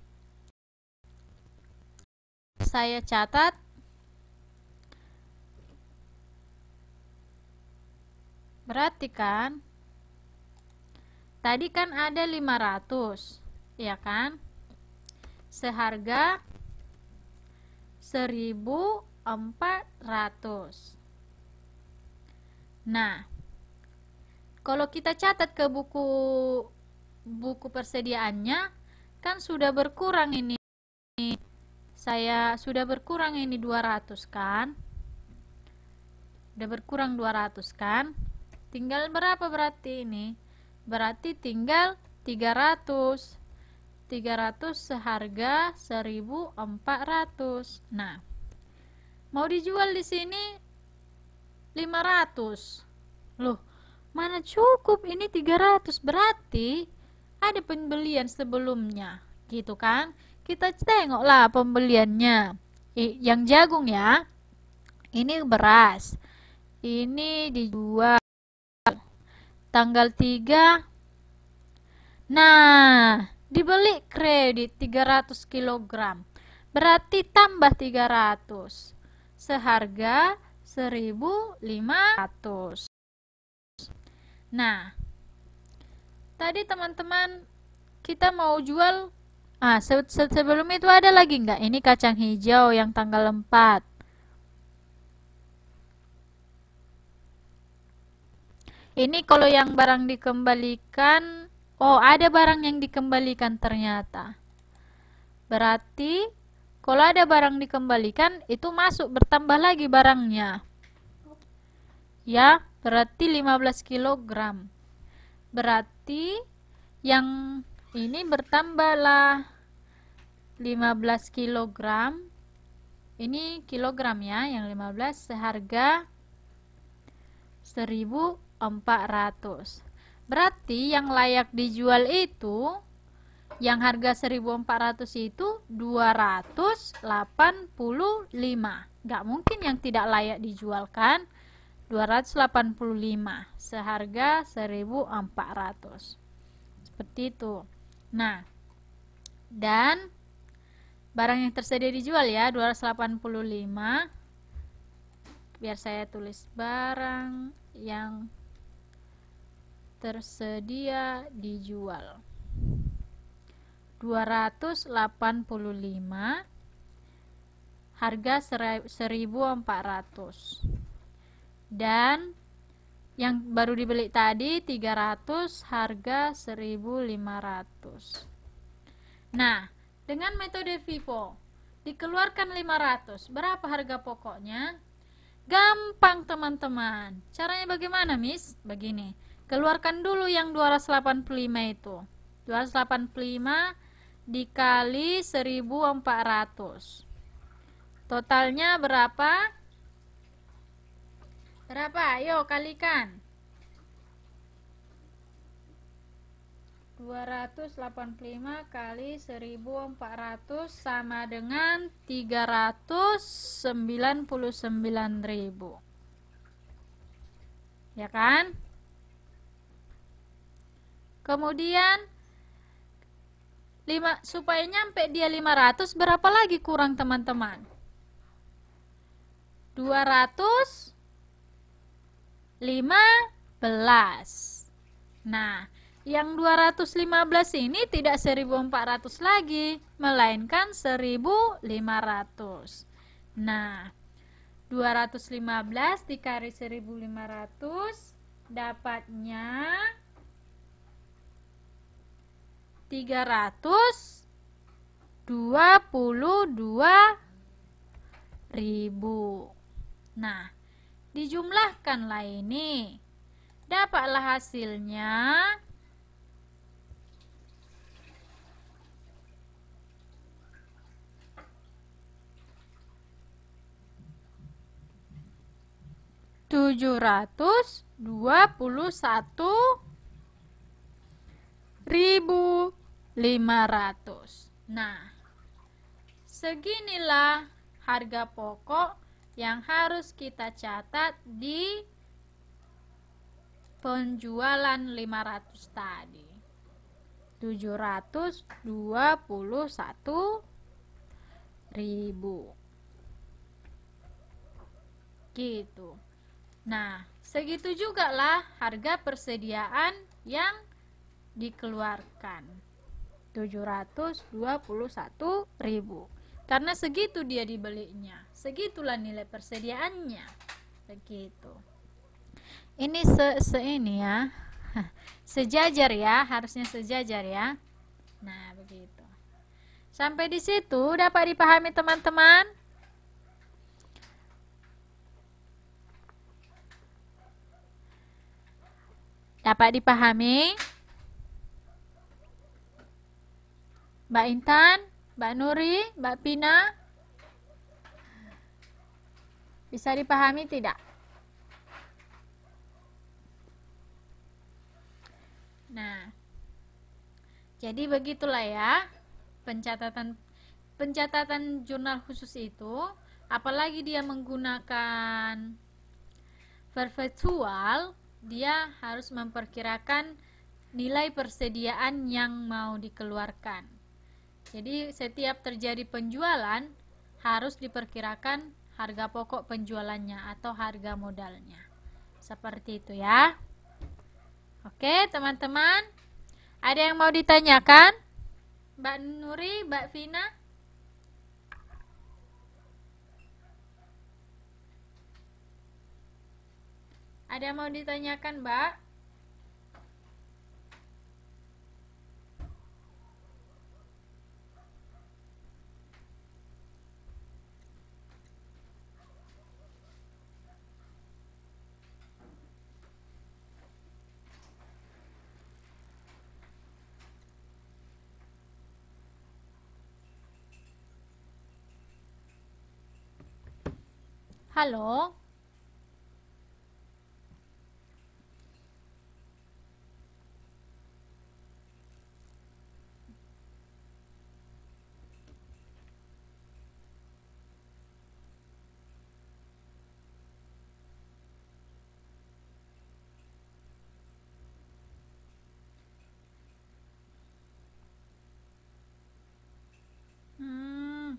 saya catat. Berarti kan tadi kan ada 500, ya kan? Seharga 1.400. Nah, kalau kita catat ke buku persediaannya kan sudah berkurang ini. Saya sudah berkurang ini 200 kan? Sudah berkurang 200 kan? Tinggal berapa berarti ini? Berarti tinggal 300. 300 seharga 1.400. Nah, mau dijual di sini 500. Loh, mana cukup ini 300? Berarti ada pembelian sebelumnya, gitu kan? Kita tengoklah pembeliannya. Yang jagung ya. Ini beras. Ini dijual tanggal 3. Nah, dibeli kredit 300 kg. berarti tambah 300 seharga 1.500. Nah, tadi teman-teman kita mau jual, sebelum itu ada lagi nggak? Ini kacang hijau yang tanggal 4. Ini kalau yang barang dikembalikan, oh ada barang yang dikembalikan ternyata. Berarti kalau ada barang dikembalikan itu masuk bertambah lagi barangnya. Ya, berarti 15 kg. Berarti yang ini bertambahlah 15 kg. Ini kilogram ya, yang 15 seharga 1.400. Berarti yang layak dijual itu, yang harga 1.400 itu 285. Gak mungkin yang tidak layak dijual kan? 285 seharga 1.400. Seperti itu. Nah, dan barang yang tersedia dijual ya 285. Biar saya tulis barang yang tersedia dijual 285, harga 1.400. Dan yang baru dibeli tadi 300, harga 1.500. Nah, dengan metode FIFO dikeluarkan 500, berapa harga pokoknya? Gampang teman-teman. Caranya bagaimana, Miss? Begini, keluarkan dulu yang 285 itu. 285 dikali 1.400. Totalnya berapa? Berapa? Ayo kalikan. 285 kali 1.400 sama dengan 399.000. Ya kan? Kemudian supaya nyampe dia 500, berapa lagi kurang teman-teman? 215. Nah, yang 215 ini tidak 1.400 lagi, melainkan 1.500. Nah, 215 dikali 1.500 dapatnya 322.000. Nah, dijumlahkanlah ini. Dapatlah hasilnya 721.500. Nah, seginilah harga pokok yang harus kita catat di penjualan 500 tadi. 721.000. Gitu. Nah, segitu juga lah harga persediaan yang dikeluarkan. 721.000. Karena segitu dia dibelinya. Segitulah nilai persediaannya. Begitu. Ini ini ya. Sejajar ya, harusnya sejajar ya. Nah, begitu. Sampai di situ dapat dipahami teman-teman? Dapat dipahami? Mbak Intan, Mbak Nuri, Mbak Pina? Bisa dipahami tidak? Nah, jadi begitulah ya pencatatan jurnal khusus itu, apalagi dia menggunakan perpetual, dia harus memperkirakan nilai persediaan yang mau dikeluarkan. Jadi setiap terjadi penjualan harus diperkirakan harga pokok penjualannya atau harga modalnya. Seperti itu ya. Oke, teman-teman. Ada yang mau ditanyakan? Mbak Nuri, Mbak Vina? Ada yang mau ditanyakan, Mbak? Halo? Hmm.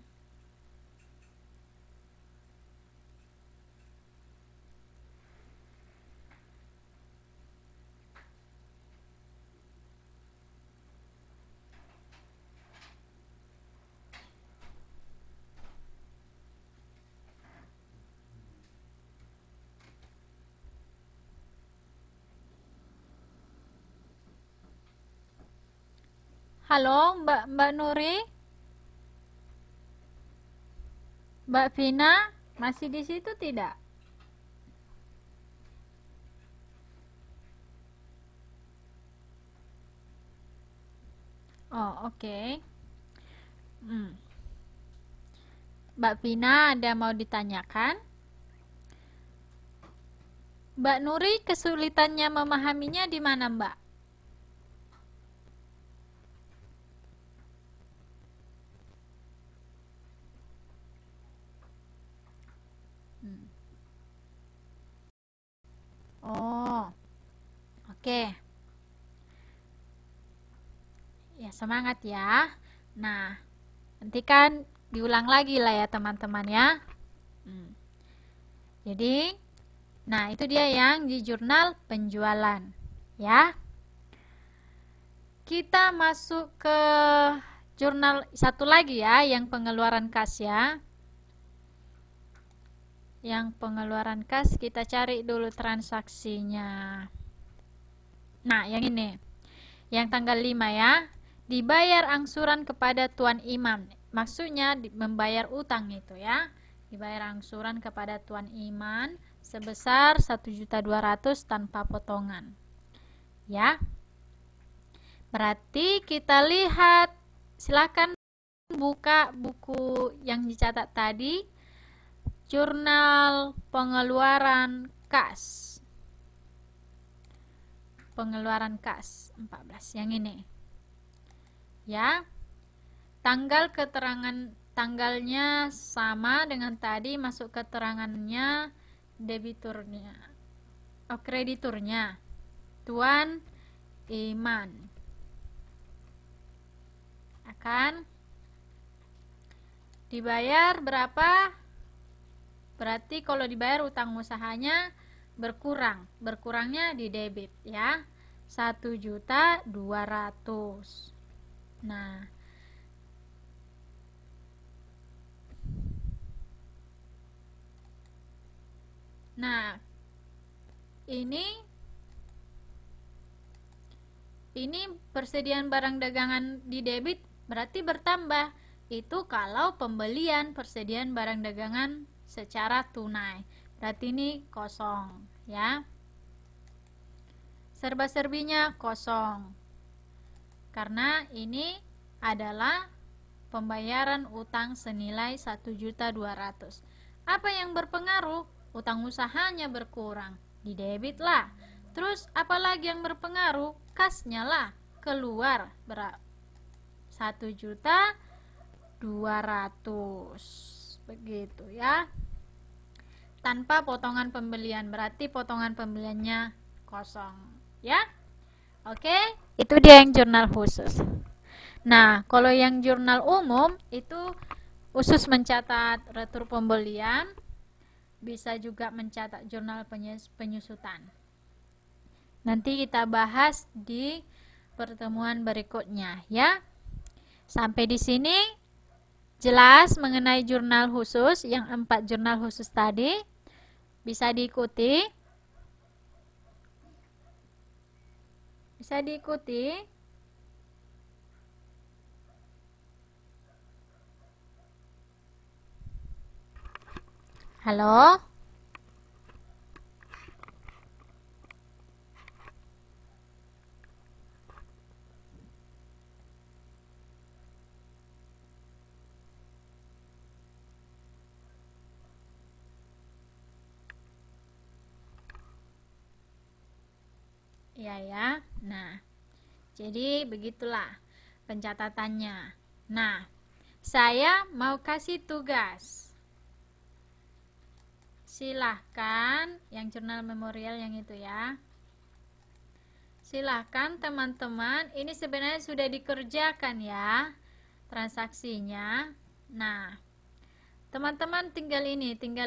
Halo, Mbak Nuri? Mbak Vina, masih di situ tidak? Oh, oke. Mbak Vina, ada mau ditanyakan? Mbak Nuri, kesulitannya memahaminya di mana, Mbak? Oh, oke. Ya, semangat ya. Nah, nanti kan diulang lagi lah ya teman-teman ya. Jadi, nah itu dia yang di jurnal penjualan ya. Kita masuk ke jurnal satu lagi ya, yang pengeluaran kas ya. Yang pengeluaran kas kita cari dulu transaksinya. Nah, yang ini. Yang tanggal 5 ya. Dibayar angsuran kepada Tuan Imam. Maksudnya membayar utang itu ya. Dibayar angsuran kepada Tuan Iman sebesar 1.200.000 tanpa potongan. Ya. Berarti kita lihat, silakan buka buku yang dicatat tadi, jurnal pengeluaran kas. Pengeluaran kas 14 yang ini. Ya. Tanggal keterangan tanggalnya sama dengan tadi, masuk keterangannya debiturnya. Oh, krediturnya. Tuan Iman. Akan dibayar berapa? Berarti kalau dibayar utang usahanya berkurang. Berkurangnya di debit ya. 1.200.000. Nah, ini persediaan barang dagangan di debit berarti bertambah. Itu kalau pembelian persediaan barang dagangan secara tunai. Berarti ini kosong ya. Serba-serbinya kosong. Karena ini adalah pembayaran utang senilai 1.200.000. Apa yang berpengaruh? Utang usahanya berkurang. Di debit lah. Terus apalagi yang berpengaruh? Kasnya lah keluar berapa? 1.200.000. Begitu ya. Tanpa potongan pembelian, berarti potongan pembeliannya kosong ya. Oke, itu dia yang jurnal khusus. Nah, kalau yang jurnal umum itu khusus mencatat retur pembelian, bisa juga mencatat jurnal penyusutan. Nanti kita bahas di pertemuan berikutnya ya. Sampai di sini jelas mengenai jurnal khusus, yang 4 jurnal khusus tadi. Bisa diikuti. Bisa diikuti. Halo? Iya ya. Nah, jadi begitulah pencatatannya. Nah, saya mau kasih tugas. Silahkan yang jurnal memorial yang itu ya. Silahkan teman-teman, ini sebenarnya sudah dikerjakan ya transaksinya. Nah, teman-teman tinggal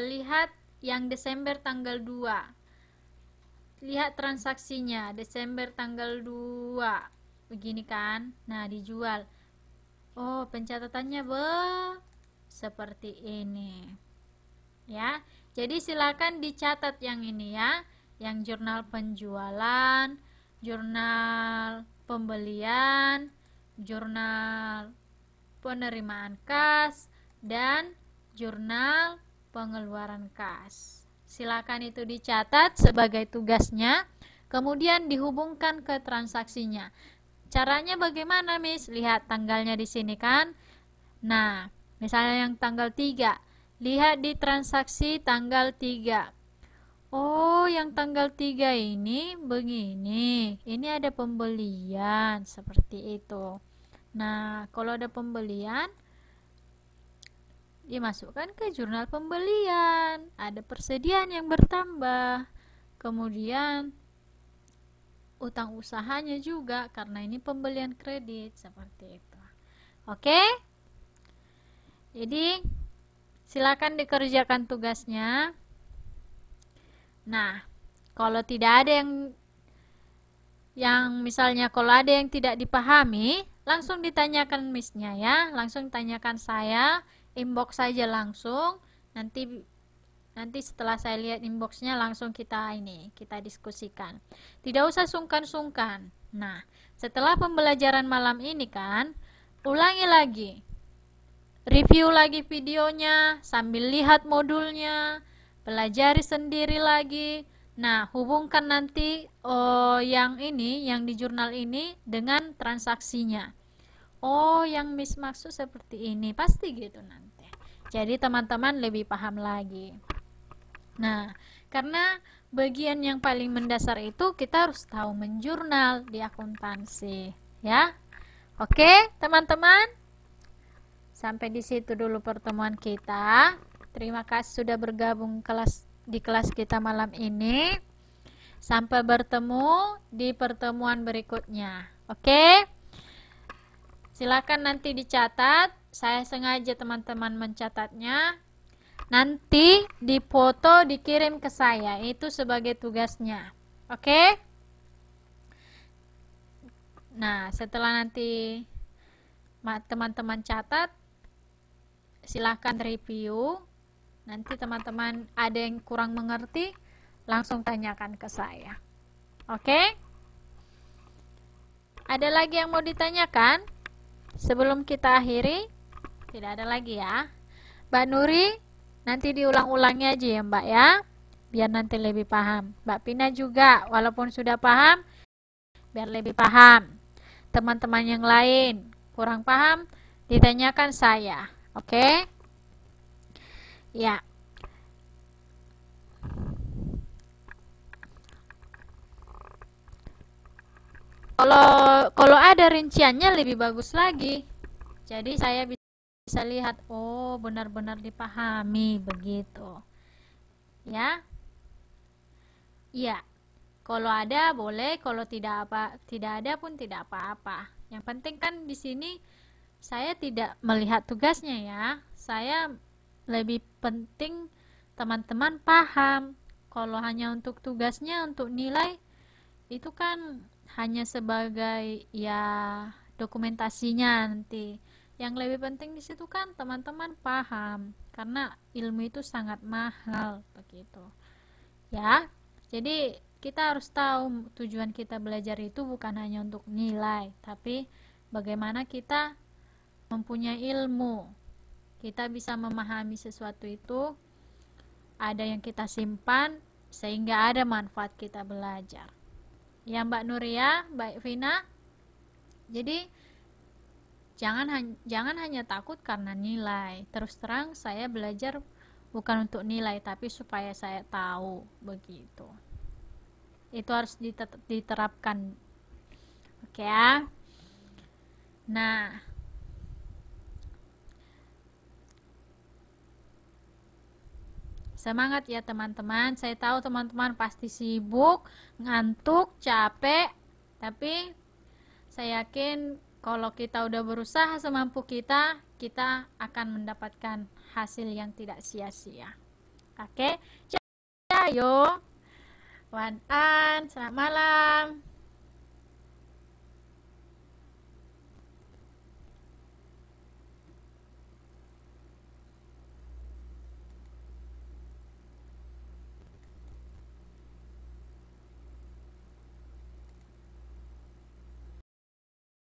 lihat yang Desember tanggal 2. Lihat transaksinya Desember tanggal 2. Begini kan? Nah, dijual. Oh, pencatatannya seperti ini. Ya. Jadi silakan dicatat yang ini ya. Yang jurnal penjualan, jurnal pembelian, jurnal penerimaan kas, dan jurnal pengeluaran kas. Silakan itu dicatat sebagai tugasnya, kemudian dihubungkan ke transaksinya. Caranya bagaimana, Miss? Lihat tanggalnya di sini kan? Nah, misalnya yang tanggal 3, lihat di transaksi tanggal 3. Oh, yang tanggal 3 ini begini. Ini ada pembelian seperti itu. Nah, kalau ada pembelian, dimasukkan ke jurnal pembelian. Ada persediaan yang bertambah. Kemudian utang usahanya juga karena ini pembelian kredit seperti itu. Oke? Jadi silakan dikerjakan tugasnya. Nah, kalau tidak ada yang misalnya kalau ada yang tidak dipahami, langsung ditanyakan Miss-nya ya, langsung tanyakan saya, inbox saja langsung. Nanti setelah saya lihat inboxnya langsung kita diskusikan. Tidak usah sungkan-sungkan. Nah, setelah pembelajaran malam ini kan, ulangi lagi. Review lagi videonya sambil lihat modulnya, pelajari sendiri lagi. Nah, hubungkan nanti yang di jurnal ini dengan transaksinya. Oh, yang Miss maksud seperti ini, pasti gitu nanti. Jadi teman-teman lebih paham lagi. Nah, karena bagian yang paling mendasar itu kita harus tahu menjurnal di akuntansi, ya. Oke, teman-teman. Sampai di situ dulu pertemuan kita. Terima kasih sudah bergabung di kelas kita malam ini. Sampai bertemu di pertemuan berikutnya. Oke? Silakan nanti dicatat. Saya sengaja teman-teman mencatatnya. Nanti dipoto dikirim ke saya. Itu sebagai tugasnya. Oke? Nah, setelah nanti teman-teman catat, silahkan review. Nanti teman-teman ada yang kurang mengerti, langsung tanyakan ke saya. Oke? Ada lagi yang mau ditanyakan? Sebelum kita akhiri? Tidak ada lagi ya. Mbak Nuri, nanti diulang-ulangi aja ya Mbak ya, biar nanti lebih paham. Mbak Pina juga, walaupun sudah paham, biar lebih paham. Teman-teman yang lain kurang paham, ditanyakan saya. Oke? Ya. Kalau ada rinciannya lebih bagus lagi. Jadi saya bisa lihat, oh benar-benar dipahami begitu. Ya. Iya. Kalau ada boleh, kalau tidak ada pun tidak apa-apa. Yang penting kan di sini saya tidak melihat tugasnya ya. Saya lebih penting teman-teman paham. Kalau hanya untuk tugasnya, untuk nilai, itu kan hanya sebagai ya dokumentasinya nanti. Yang lebih penting di situ kan teman-teman paham, karena ilmu itu sangat mahal begitu. Ya. Jadi kita harus tahu tujuan kita belajar itu bukan hanya untuk nilai, tapi bagaimana kita mempunyai ilmu. Kita bisa memahami sesuatu itu, ada yang kita simpan sehingga ada manfaat kita belajar. Ya Mbak Nuria, Mbak Vina. Jadi jangan hanya takut karena nilai. Terus terang saya belajar bukan untuk nilai, tapi supaya saya tahu begitu. Itu harus diterapkan. Oke ya. Nah, semangat ya teman-teman. Saya tahu teman-teman pasti sibuk, ngantuk, capek, tapi saya yakin kalau kita udah berusaha semampu kita, kita akan mendapatkan hasil yang tidak sia-sia. Oke, ayo. Wan An, selamat malam.